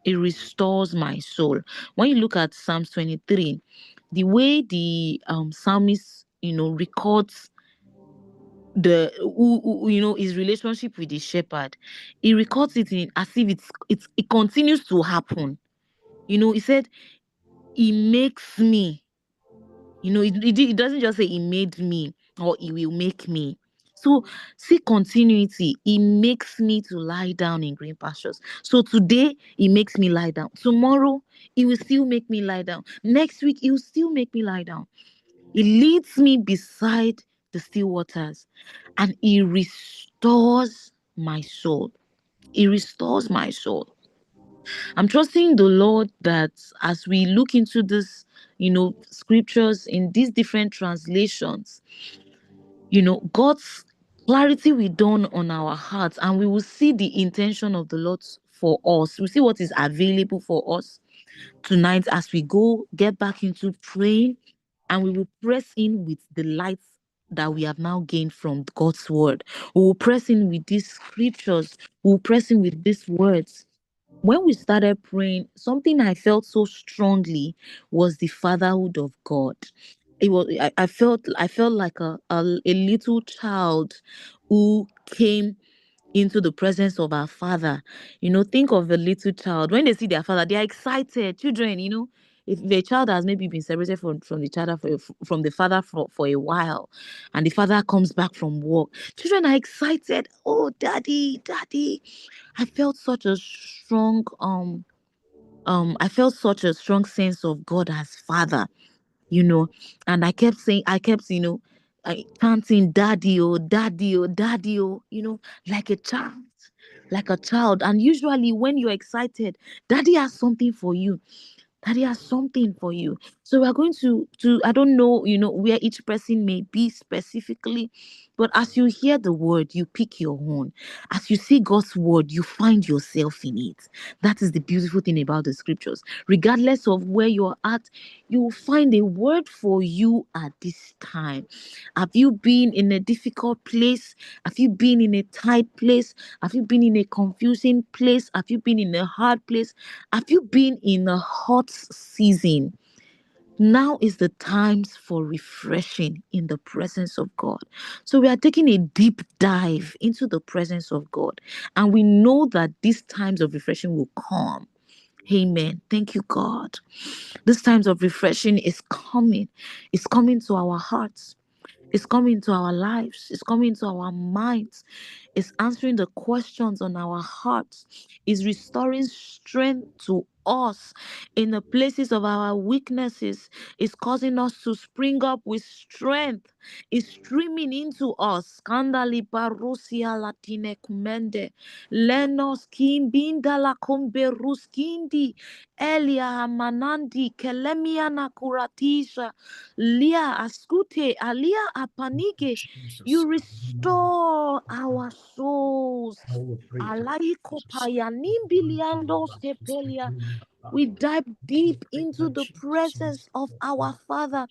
It restores my soul. When you look at Psalms 23, the way the psalmist, records his relationship with the shepherd, he records it in as if it continues to happen. He said, he makes me. It doesn't just say he made me or he will make me. So see continuity. He makes me to lie down in green pastures. So today he makes me lie down. Tomorrow he will still make me lie down. Next week he will still make me lie down. He leads me beside the still waters, and he restores my soul. He restores my soul. I'm trusting the Lord that as we look into this, scriptures in these different translations, God's clarity will dawn on our hearts, and we will see the intention of the Lord for us. We see what is available for us tonight as we get back into praying, and we will press in with the light that we have now gained from God's word. We will press in with these scriptures. We will press in with these words. When we started praying, something I felt so strongly was the fatherhood of God. I felt like a little child who came into the presence of our father. Think of a little child. When they see their father, they are excited. Children, if the child has maybe been separated from the child from the father for a while, and the father comes back from work, children are excited. Oh, daddy, daddy. I felt such a strong sense of God as father, you know, and I kept, chanting, daddy, oh, daddy, oh, daddy, oh, like a child, like a child. And usually when you're excited, daddy has something for you. Daddy has something for you. So we are going to I don't know, where each person may be specifically, but as you hear the word, you pick your own. As you see God's word, you find yourself in it. That is the beautiful thing about the scriptures. Regardless of where you're at, you will find a word for you at this time. Have you been in a difficult place? Have you been in a tight place? Have you been in a confusing place? Have you been in a hard place? Have you been in a hot season? Now is the times for refreshing in the presence of God. So we are taking a deep dive into the presence of God. And we know that these times of refreshing will come. Amen. Thank you, God. These times of refreshing is coming. It's coming to our hearts. It's coming to our lives. It's coming to our minds. It's answering the questions on our hearts. It's restoring strength to us in the places of our weaknesses. It's causing us to spring up with strength. It's streaming into us. Skandali parusia latine kumende. Lenos kimbinda la komberuskindi. Elia manandi kelemia na kuratisha. Lia askute alia apanige. You restore our souls. Alaiko payanimbiliando stepelia. We dive deep into the presence of our Father.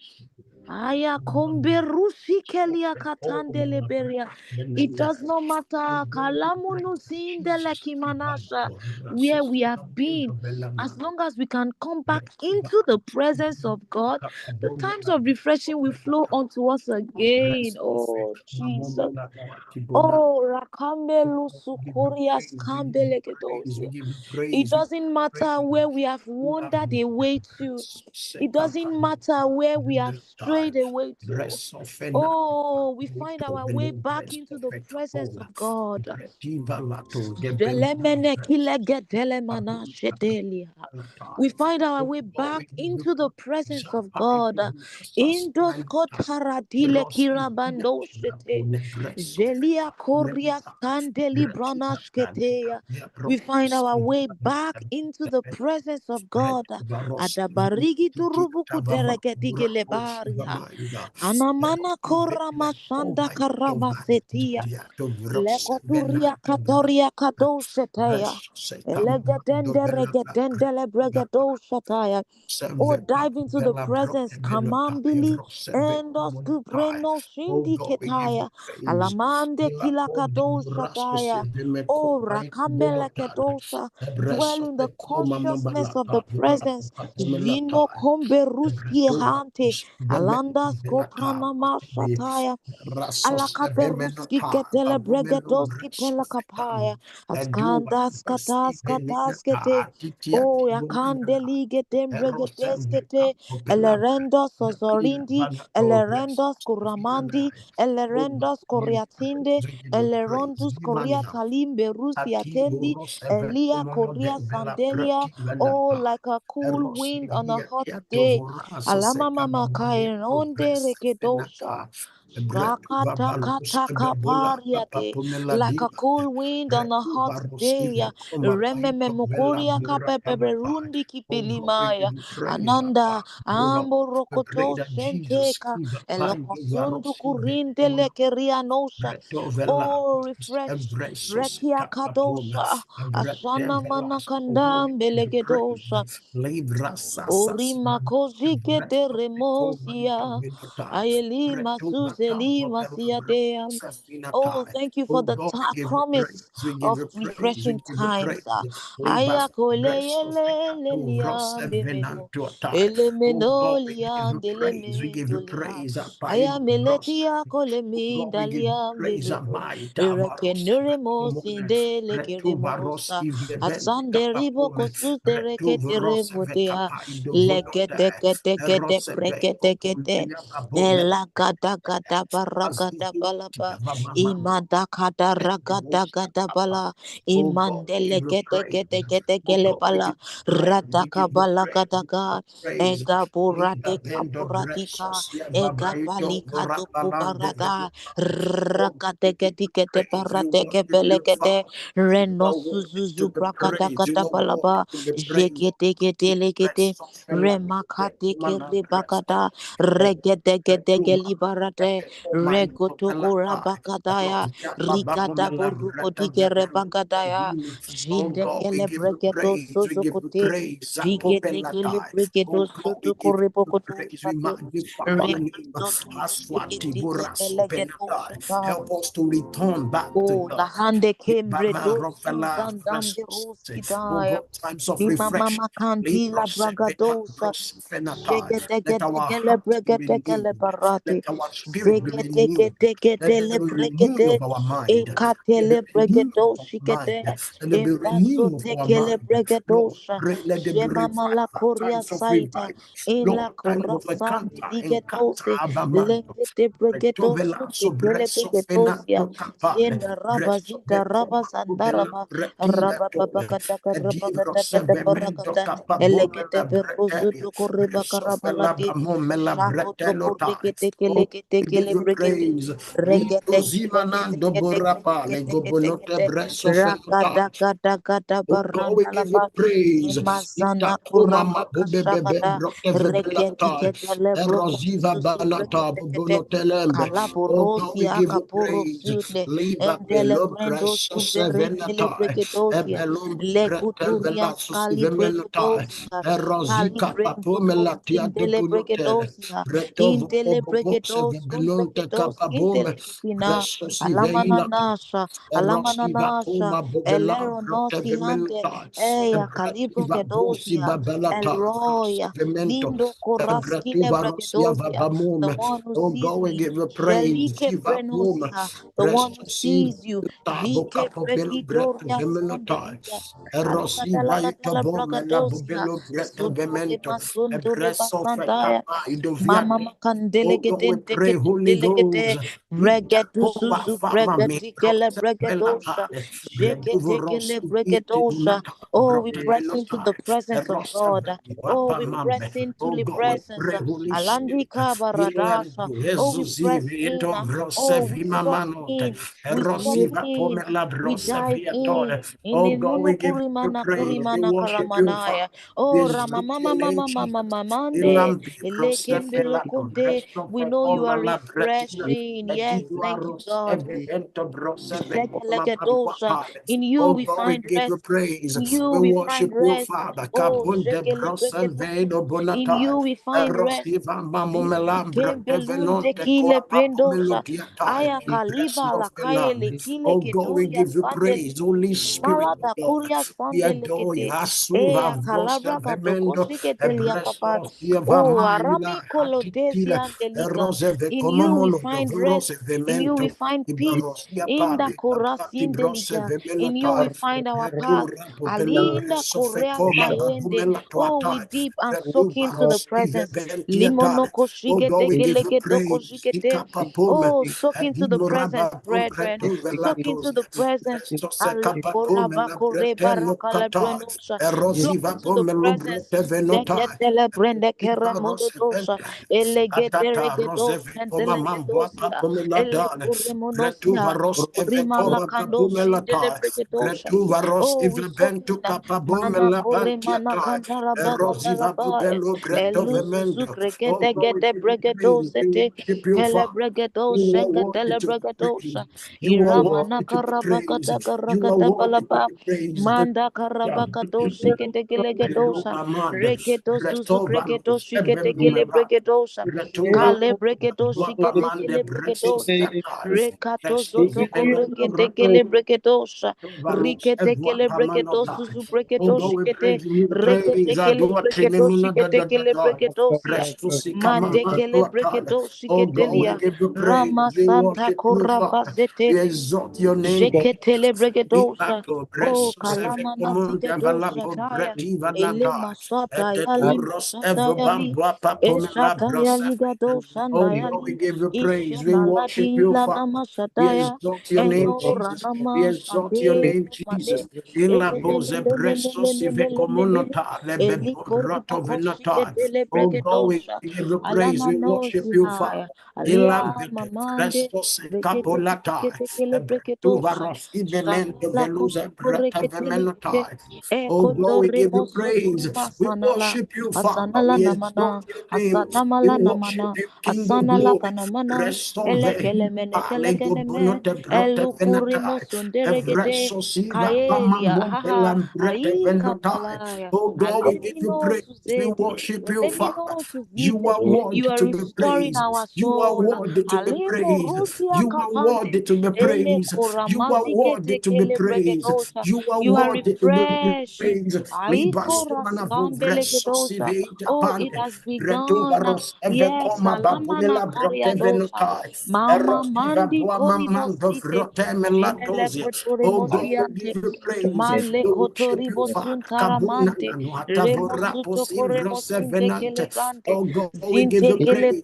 Aya komberusi kelia katandele beria. It does not matter kalamunu sindele kimanasha where we have been, as long as we can come back into the presence of God. The times of refreshing will flow onto us again. Oh Jesus. Oh, Rakambelu Sukurias Kambelegedosia. It doesn't matter where we have wandered away to. It doesn't matter where we have strayed away to. Oh, we find our way back into the presence of God. We find our way back into the presence of God. Indos kotaradile kirabando shete. Zelia koria skandeli branashketeya. We find our way back into the presence of God. Adabarigi turubuku deregedige lebaria. Anamana kora mashanda karama setia. Lekoturia katoria kadoshetaya. Elegedende regedende lebregedoshataya. Oh, dive into the presence. Kamambili endos kupreno shindi ketaya. Alamande kilakado shataya. Oh, rakambele kedosha. Dwell in the consciousness of the presence. Jino komberuski hante. Alandas kopranama shataya. Alakaperuski ketele bregedoski pelakapaya. Askandas katas katas kete. Oh, yakandeli getem bregedeskete. Elerendos sozorindi. Elerendos kuramandi. Elerendos koriatinde. Elerondus koriatalim berusiatendi. Elia koria sandelia. Oh, like a cool wind on a hot day. Alama mama kaeronde rekedosha. Shakatakatapariate, like a cool wind on a hot day. Rememe mukuria kapeperundi kipilimaya. Ananda amborokoto shenteka. Elokosundu kurinde lekeria nosha. Oh, refresh. Rekia kadosha. Asana manakandam belegedosha. Orima kozike de remosia. Ayeli masuseli masiadea. Oh, thank you for the promise of refreshing times. Aya koleyelelelia bemeno. Elemenolia delemendolia. Aya meletia kolemindalia bemeno. Erekenuremos indele keremosa. Asande ribo kosus de reketeremotea. Legete kete kete brekete kete. Elagada Ragada baragada balaba. Imada kada ragada gada bala. Imandele gede gede gede gele bala. Radaka bala gada ga. Ega burade kapuradika. Ega balika duku barada. Ragade gede gede barade gebele gede. Reno suzuzu brakada gada balaba. Jekete gede legete. Remakate kiri bagada. Regedegedege libarate. Regotokura bakadaya. Rikada boruko digere bagadaya. Jindekele bregedo sozokote. Jigetekele bregedo sotokore bokoto sate. Reketo digegelegedo sata. Help us to return back to Oh, la God. hande kembre do Suzandan de Oh Roskidaya. God, times of Lima mama refreshing. kantila bragadosa. Jegetegele bregetekele barate. Let our spirit be renewed. Let there Zegetegele be renewing bregede. of our mind. Let there Ekatele be renewing of our mind. bregedoshikete. Let there be Ebaso renewing of our tekele mind. Lord, bregedosha. pray, let there be Jemama la revival, koria times of saita. revival. Ela Lord, time of korasande encounter, digetose. abamando. Lengete bregedosu Retovela tekele sobreso bregedosia. fenato capale. Jenda raba Resto zida raba vecoma bella sandaraba. retina Raba baba tole. kata karaba Ediro kata kata sevemento barakata. capabome Elegete la beruzu bretelia. to koreba Resofela karabalati. bamome la Shako to bretelo tai. korikete Oh, kelekete we give kele you brekete. praise. Regete Lido gete gete zimanando gete borapale gete gete gobonote gete. breso Rakada fenotai. gada gada Oh God, we baranda give you lava. praise. Imazana Itakoma kuraba mabobebebe kashagada. Regete brotevebelatai. gete lebro Eroziva suzu banata brekete gete. bubonotelembe. Oh God, we Kalaborosi give you akaporo praise. sudle. Liva Endele belo brendo breso suverentele sevenatai. breketosia. Ebelum Leguturia bretevela skali susivemenutai. breketosia. Kali Erozika brendo papomelatia sindele dubunotele. breketosia. Bretovo Indele obobose breketos vebenunte kumbreketos kapabome. indele kina. Breso siveilata. Alamananasha. Erosiva Alamananasha. kuma bobela Elero noski hande. brotevemenutai. Eya kalibra Ebretiba bosi kedosia. babelata. Elroya. Prosevemento. Lindo koraskile Ebretuva rosia brekedosia. The vabamume. one who Oh sees God, we me. give you praise. Jelike Ziva puma. prenosia. The one who Resosiva. sees you. Tabo Jike capobelo breto prekitoria vemenutai. sandelia. Erosiva Kalagadala itobome la bragadosia. bobelo breto Sundole vemento. masundole Ebreso basantaya. fekapa Mama idoviate. Oh God, we makandelegede pray, Holy delegede Ghost. bregedu Itakova suzu fama me bregetikele rose bregadosha velatale. Bretuvo jeketekele rosu iti bregadosha. dunata. Oh, we Brote press into the velotai. presence of God. Eroseveti Oh, wapa we mambe. press into Oh the God, we presence. pray, Holy Spirit. Alandika baradasha. Ilendo Oh, we press Jesusivi in. ito Oh, we vrosevima soak manote. in. We soak Erosiva in. pomela We dive in. broseviatore. Oh God, Inimunu we give you kurimana praise. We kurimana worship you, Father. karamanaya. We Oh, exalt Ramama your name, mama mama Jesus. mamande. Ilambi Elekende brosefelato. lokunte. We Brestove know you are pomela bretina. refreshing. Yes, thank you, Ediduaros God. evento broseve poma Shekelegedosa. paluapale. In you Oh we God, we find give you rest. praise. In you We we find worship you, rest. Father. Oh, Kabunde Shekelegedosa. brosevedo In you bonatai. we find rest. Erosiva mamomelambra Ikembelunde evenonte kile koa brendosa. papomelodiatai. Aya kaliba la kayele Impresofenami. kile Oh God, we keturia give you sandele. praise. Holy Spirit of Malada God. kuria We sandele adore you. kete. Asuva Eya vrosa kalabra gadoko vemendo. siketelia kapa. Ebresos yeva Oh, maila arami kolodesi atitile. andelika. Erose In you we vecomamolo find rest. dovorose In you we vemento. find peace. Ibarosia In the pali. Abati korasin brose deliga. In you we vemenata. find our path. Edura popela Alinda reso korea fecoma sayende. babumela Oh, we tuatai. deep and soak into the Vetubaros presence. iveventiatai. Limonoko Oh God, we shigete give you gelegedoko praise. shigete. Ikapapome. Oh, soak into the presence, Adimoraba brethren. compreto Soak into velatos. the presence. Resto Allah secapapome la korabakore bretelo barakala catai. brenosha. Soak Erosiva into the pome lo presence. brete venotai. Zeketele brende kere Iparos monodosha. vente. Elegete Adata regedos roseve poma mamboa sentelegedosia. papome la Ele dane. kuremonosia. Bretuvaros Rimala evekoma kando papume la shindele tai. bregetosha. Bretuvaros Oh, we soak ivebentu in. capabome Mana la kore bantia mana tai. kandara bagadala Erosiva baya. bubelo breto Eluzuzu vemendo. Oh kregete God, we gede give you praise. We bregetosete. worship you, Kele Father. bregedos You are worthy shengetele to be praised. bregetosha. You are Iramana worthy to be praised. karabagada You are garagada worthy to balaba. be praised. Manda Yeah, karabagados shigete gelegedosa. Amanda, Reketo suzu kregeto Retovalos, shigete gele Ebemumera, bregedosa. Retova, Kale bregedo shigete Guapamande, gele Bresos, bregedosia. Yatai, Rekato zoto Restovelo, korekete gele bregedosa. Rotovalos, Rikete kele bregedo Eguapamanotai. suzu Oh bregedo God, we shigete. praise you, we Rekete praise kele Adua bregedo Telemina da shigete da da kele da. bregedosia. Restosika Mande Mama kele Duatale. bregedo Oh God, we shigetelia. give you praise. Rama We Santa worship you, Father. Korabazete. We exalt your name, Jeketele Jesus. bregedosa. Ipato Oh, presso seve kalama comunte nasigedosa avalapo taya. bretiva Ele nata. masata Et yali turos masata evo yali. bambua papomela Eshata yali brosefe. gadosa Oh na God, we give you praise. We worship you, Father. We exalt your name, Jesus. We exalt your name, Jesus. Ila pose bresto sive comunota lebe roto venota. Oh God, we give you praise. We worship you, Father. Ilambe presto se capolata. Tu varos ivelente veluza breta vemenota. Oh God, we give you praise. We worship you, Father. We exalt your name. We worship you, King of Glory. Resto ve lego bonote brote venata. Evreso siva pamamon belambrete venota. Oh God, we give you praise. We worship you, Father. You are worthy to be praised. You are worthy to be praised. You are worthy to be praised. You are worthy to be praised. You are worthy to be praised. Libasumana vovreso sivita pande. Reto varos eve coma babunela brote venutai. Erotiva bua mamando vrote melatozia. Oh God, we give you praise. We worship you, Father. Kabuna nanuata vorapo sivrose venante. Oh God, we give you praise.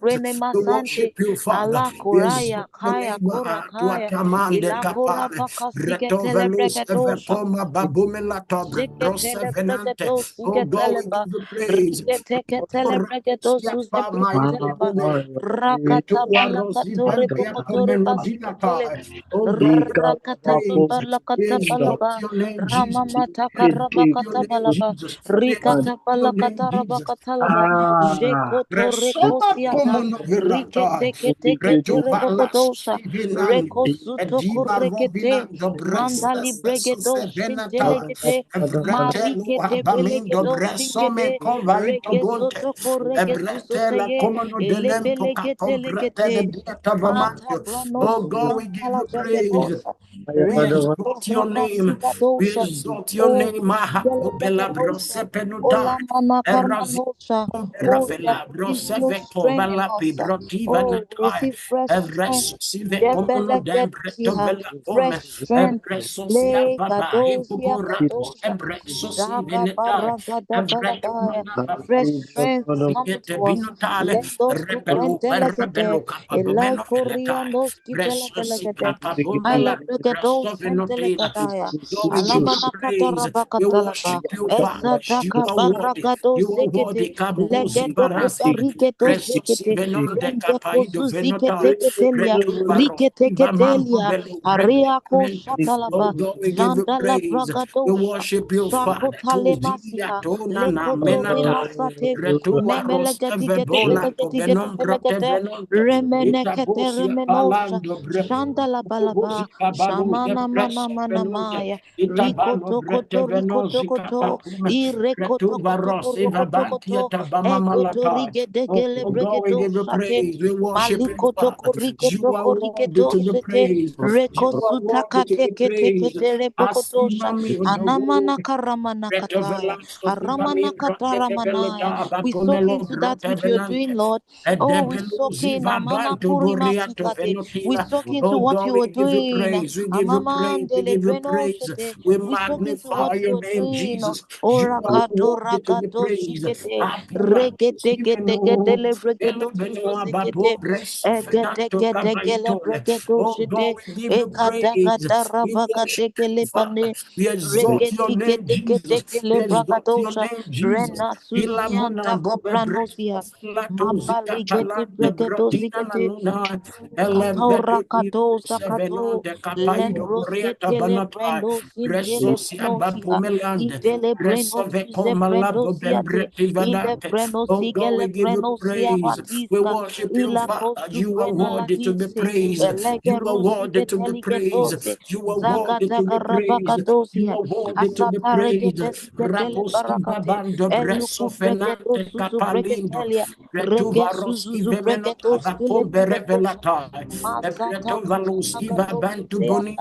We worship you, Father. We exalt your name. Tuatamande kapare. Reto velus eve coma babumela tobre. Brose venante. Oh God, we give you praise. Oh God, praise. We exalt your name, Jesus. We exalt your name, Jesus. We exalt your name, Jesus. Resoma como verata. Reto valas sivinando. Ediva rovinando breso efeso sevenata. Evretelo abamindo bresome covaito bonte. Ebretela comano delento catombrete de dieta vamanio. Oh God, we give you praise. We exalt your name. We exalt your name. Maha bela brose penuta. Eras Ravela broseveco valapi brotiva natai evreso sive comuno dembreto vela come evreso sia baba epugo ratos ebreso sive netai evreto manaba sikete binotale rebelo capabomeno veletai breso sika pabombala breso venotila. God, we give you praise. We worship you, Father. You are worthy. You are worthy. Kabuzi barasi. Resus venon de capaido venotai. Retuvaro. Ivamambo velo. Oh God, we give you praise. We worship you, Father. Tuzilia tona na menatai. Retuvaros evebona to venom brote venonte. Itabosia palando breto. Buzika babu de preso venonte. Itabalo brete venosi kapapume. Retuva rosi vabantia tabama malatai. Oh God, we give you praise. We worship you, Father. You are worthy to be praised. You are worthy to be praised. Asimami odogoro. We soak into that which you're doing, Lord. Oh, we soak in we soak into what you are doing. We give you praise. We give you praise. We magnify your name, Jesus. You are worthy to be praised. Oh God, we give you praise. We worship you, Father. We exalt your name, Jesus. We exalt your name, Jesus. Ilamuna bobebreso filatozi katalande brotina nanuna. Sevenante capaido coriata banatai. Reso siaba pomelande. Reso vecoma labo bembreti vanante. Oh God, we give you praise. We worship you, Father. You are worthy to be praised. You are worthy to be praised. You are worthy to be praised. You are worthy to be praised. Raposki babando breso fenante capalindo. Retuvaroski vemenota bacombe revelata. Ebreto valuski vabantu boni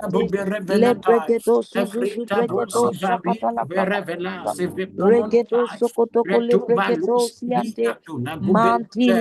lebregedo suzuzu bregedo shakatala prakatosa regedo sokotoko lebregedo siante manti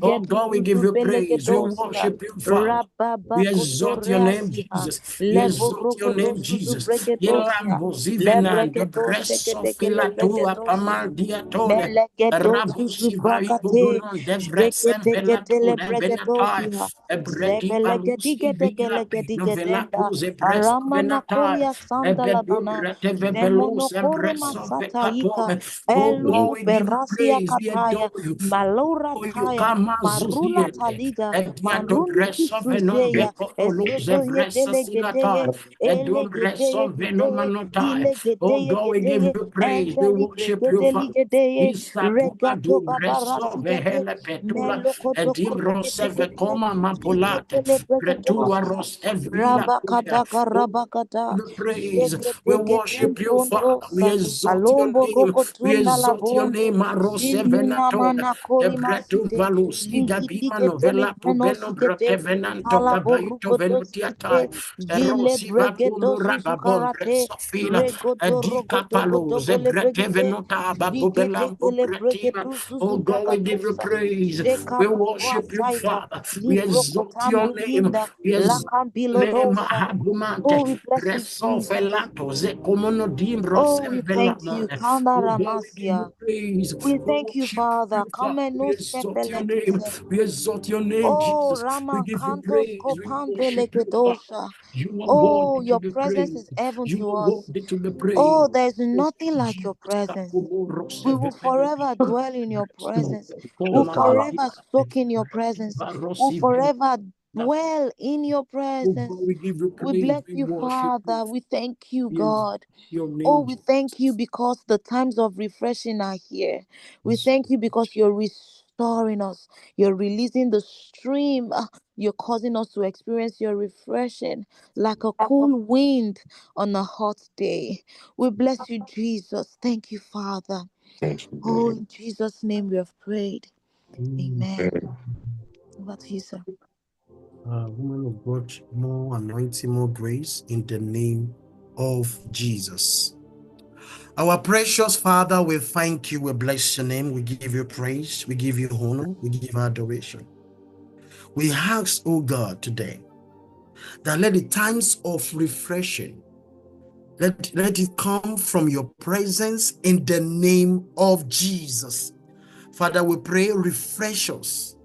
Oh God, lebregedo we give you praise. We zuzubelegedosia worship you, Father. rababa We exalt your name, kotoreasia Jesus. We exalt your leborogodo name, suzu Jesus. bregedosia Yelambo zivenan de lebregedo bresso sheketeke filatu lebregedosia apamal diatole. Melegedo Rabusi vai zuzubrakate, bubunon de vresen velatu sheketeketele de velatai. bregedosia, Ebredi balusi vila zebelegedigedegelegedigedenda, novelatu ze bresso aramana venatai. kolia santa Ebedu ladana, brete zemono vebelos kore evreso masataika, vekatome. Oh God, elu we give you berasia praise. We kataya, adore you. malora Oh, you taya, come marula Zuziente, taliga, Ediato maruni Bresso Venom, kisuzeya, Becotolo, ezozoye Zevresa delegedeye, Silata, Edum elegedeye Bresso gedeye, Venomanotai. Oh dilegedeye God, we give gedeye, you praise, we endeli worship you, Father. bregedeligedeye, Isatuma regato du Bresso babarasigete, Vehele Petula, melokoto Edim Rose korregetegete, Vecoma Mapolate, ziketele Pretua bregedosia, Ros Evila Tuya. rabakataka Oh, rabakata, the praise. We worship you, Father. We zegedegetempondosa, exalt your alombo name. We rokotunda exalt your labonde, name, Marose zimina Venatore. mana koli Ebretu masite, valus igabima ligitiketele novela pubeno prenosikete, brokevenanto kabaito palaborukotosikete, venutiatai. zile Erosi bregedo vapulu rababom suzukarate, bresofila. regodo Edika rogodo palu godogole bregete, zebrekevenuta babubelam zigetekele bubretima. bregedu Oh God, we give you zuzubrakatosa, praise. We jekapua worship you, saita, Father. We exalt your name. librokotambulinda, We exalt name lakambilodosa. Habumante, Oh, we bless you, Preso Jesus. Felato, Zecomono Dimbros Oh, we and thank you. Velamone. Kanda Oh God, we give you Ramasia. praise. We We thank you, worship Father. you, Come Father. and We no exalt your name. sepelekete. We exalt your name, Oh, Jesus. We Rama give you Kantos praise. We worship you, Father. Kopambelekedosha. You are Oh, worthy to your be presence is praised. heaven You to are us. worthy to be praised. Oh, there's Thank nothing you, like your Jesus. presence. We will forever dwell in your presence. We'll forever soak in your presence. We'll forever dwell in your Oh God, presence. we give you We praise. bless We you, worship you. Father. We thank you, Yes, God. your Oh, name, we Jesus. thank you because the times of refreshing are here. We Yes. thank you because you're restoring us. You're releasing the stream. You're causing us to experience your refreshing like a cool wind on a hot day. We bless you, Jesus. Thank you, Father. Oh, in Jesus' name we have prayed. Amen. Over to you, sir. Woman of God, more anointing, more grace in the name of Jesus. Our precious Father, we thank you, we bless your name, we give you praise, we give you honor, we give adoration. We ask, oh God, today, that let the times of refreshing, let it come from your presence in the name of Jesus. Father, we pray, refresh us.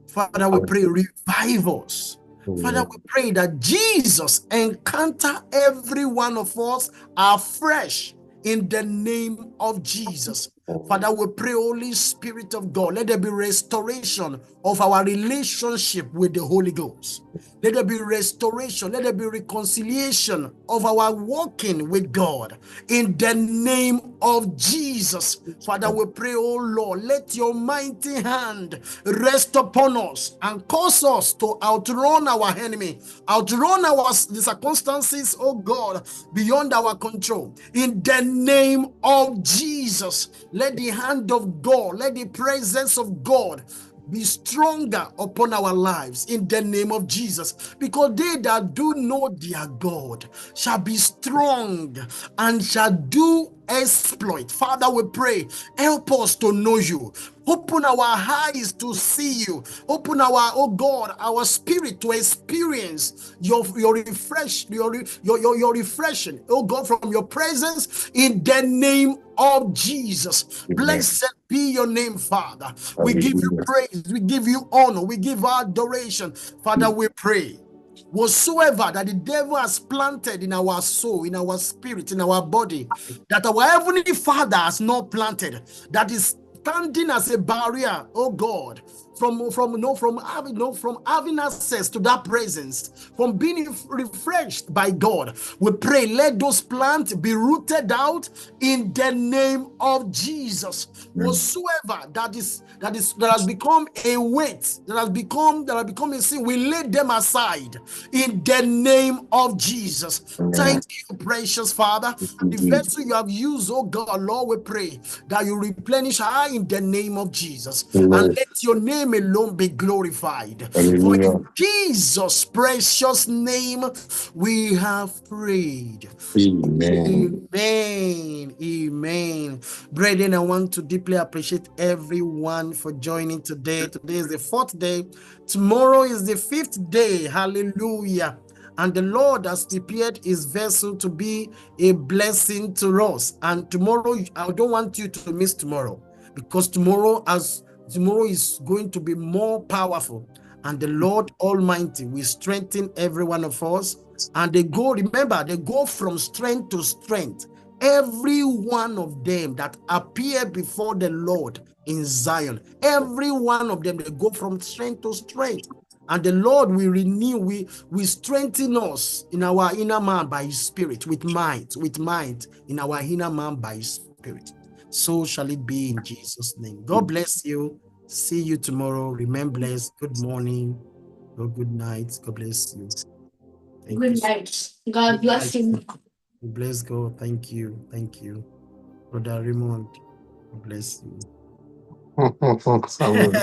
Father, we pray, revive us. Father, we pray that Jesus encounter every one of us afresh in the name of Jesus. Father, we pray, Holy Spirit of God, let there be restoration of our relationship with the Holy Ghost. Let there be restoration, let there be reconciliation of our walking with God in the name of Jesus. Father, we pray, oh Lord, let your mighty hand rest upon us and cause us to outrun our enemy, outrun the circumstances, oh God, beyond our control. In the name of Jesus, let the hand of God, let the presence of God be stronger upon our lives in the name of Jesus, because they that do know their God shall be strong and shall do exploit. Father, we pray, help us to know you. Open our eyes to see you. Open our, oh God, our spirit to experience your refreshing, oh God, from your presence in the name of Jesus. Blessed be your name, Father. We give you praise, we give you honor, we give adoration. Father, we pray, whatsoever that the devil has planted in our soul, in our spirit, in our body, that our heavenly Father has not planted, that is standing as a barrier, oh God, from having access to that presence, from being refreshed by God. We pray, let those plants be rooted out in the name of Jesus. Whatsoever that has become a weight, that has become a sin, we lay them aside in the name of Jesus. Thank you, precious Father. The vessel you have used, oh God, Lord, we pray that you replenish her in the name of Jesus. Amen. And let your name alone be glorified. Hallelujah. For in Jesus' precious name we have prayed. Amen. Amen. Amen. Brethren, I want to deeply appreciate everyone for joining today. Today is the 4th day. Tomorrow is the 5th day. Hallelujah. And the Lord has prepared his vessel to be a blessing to us. And tomorrow, I don't want you to miss tomorrow, because tomorrow is going to be more powerful. And the Lord Almighty will strengthen every one of us. And they go from strength to strength. Every one of them that appear before the Lord in Zion, every one of them, they go from strength to strength. And the Lord will renew, we strengthen us in our inner man by his spirit, with might in our inner man by his spirit. So shall it be in Jesus' name. God bless you. See you tomorrow. Remain blessed. Good morning or good night. God bless you. Good night. God bless you. Bless God. Thank you. Thank you. Brother Raymond, God bless you. Samuel,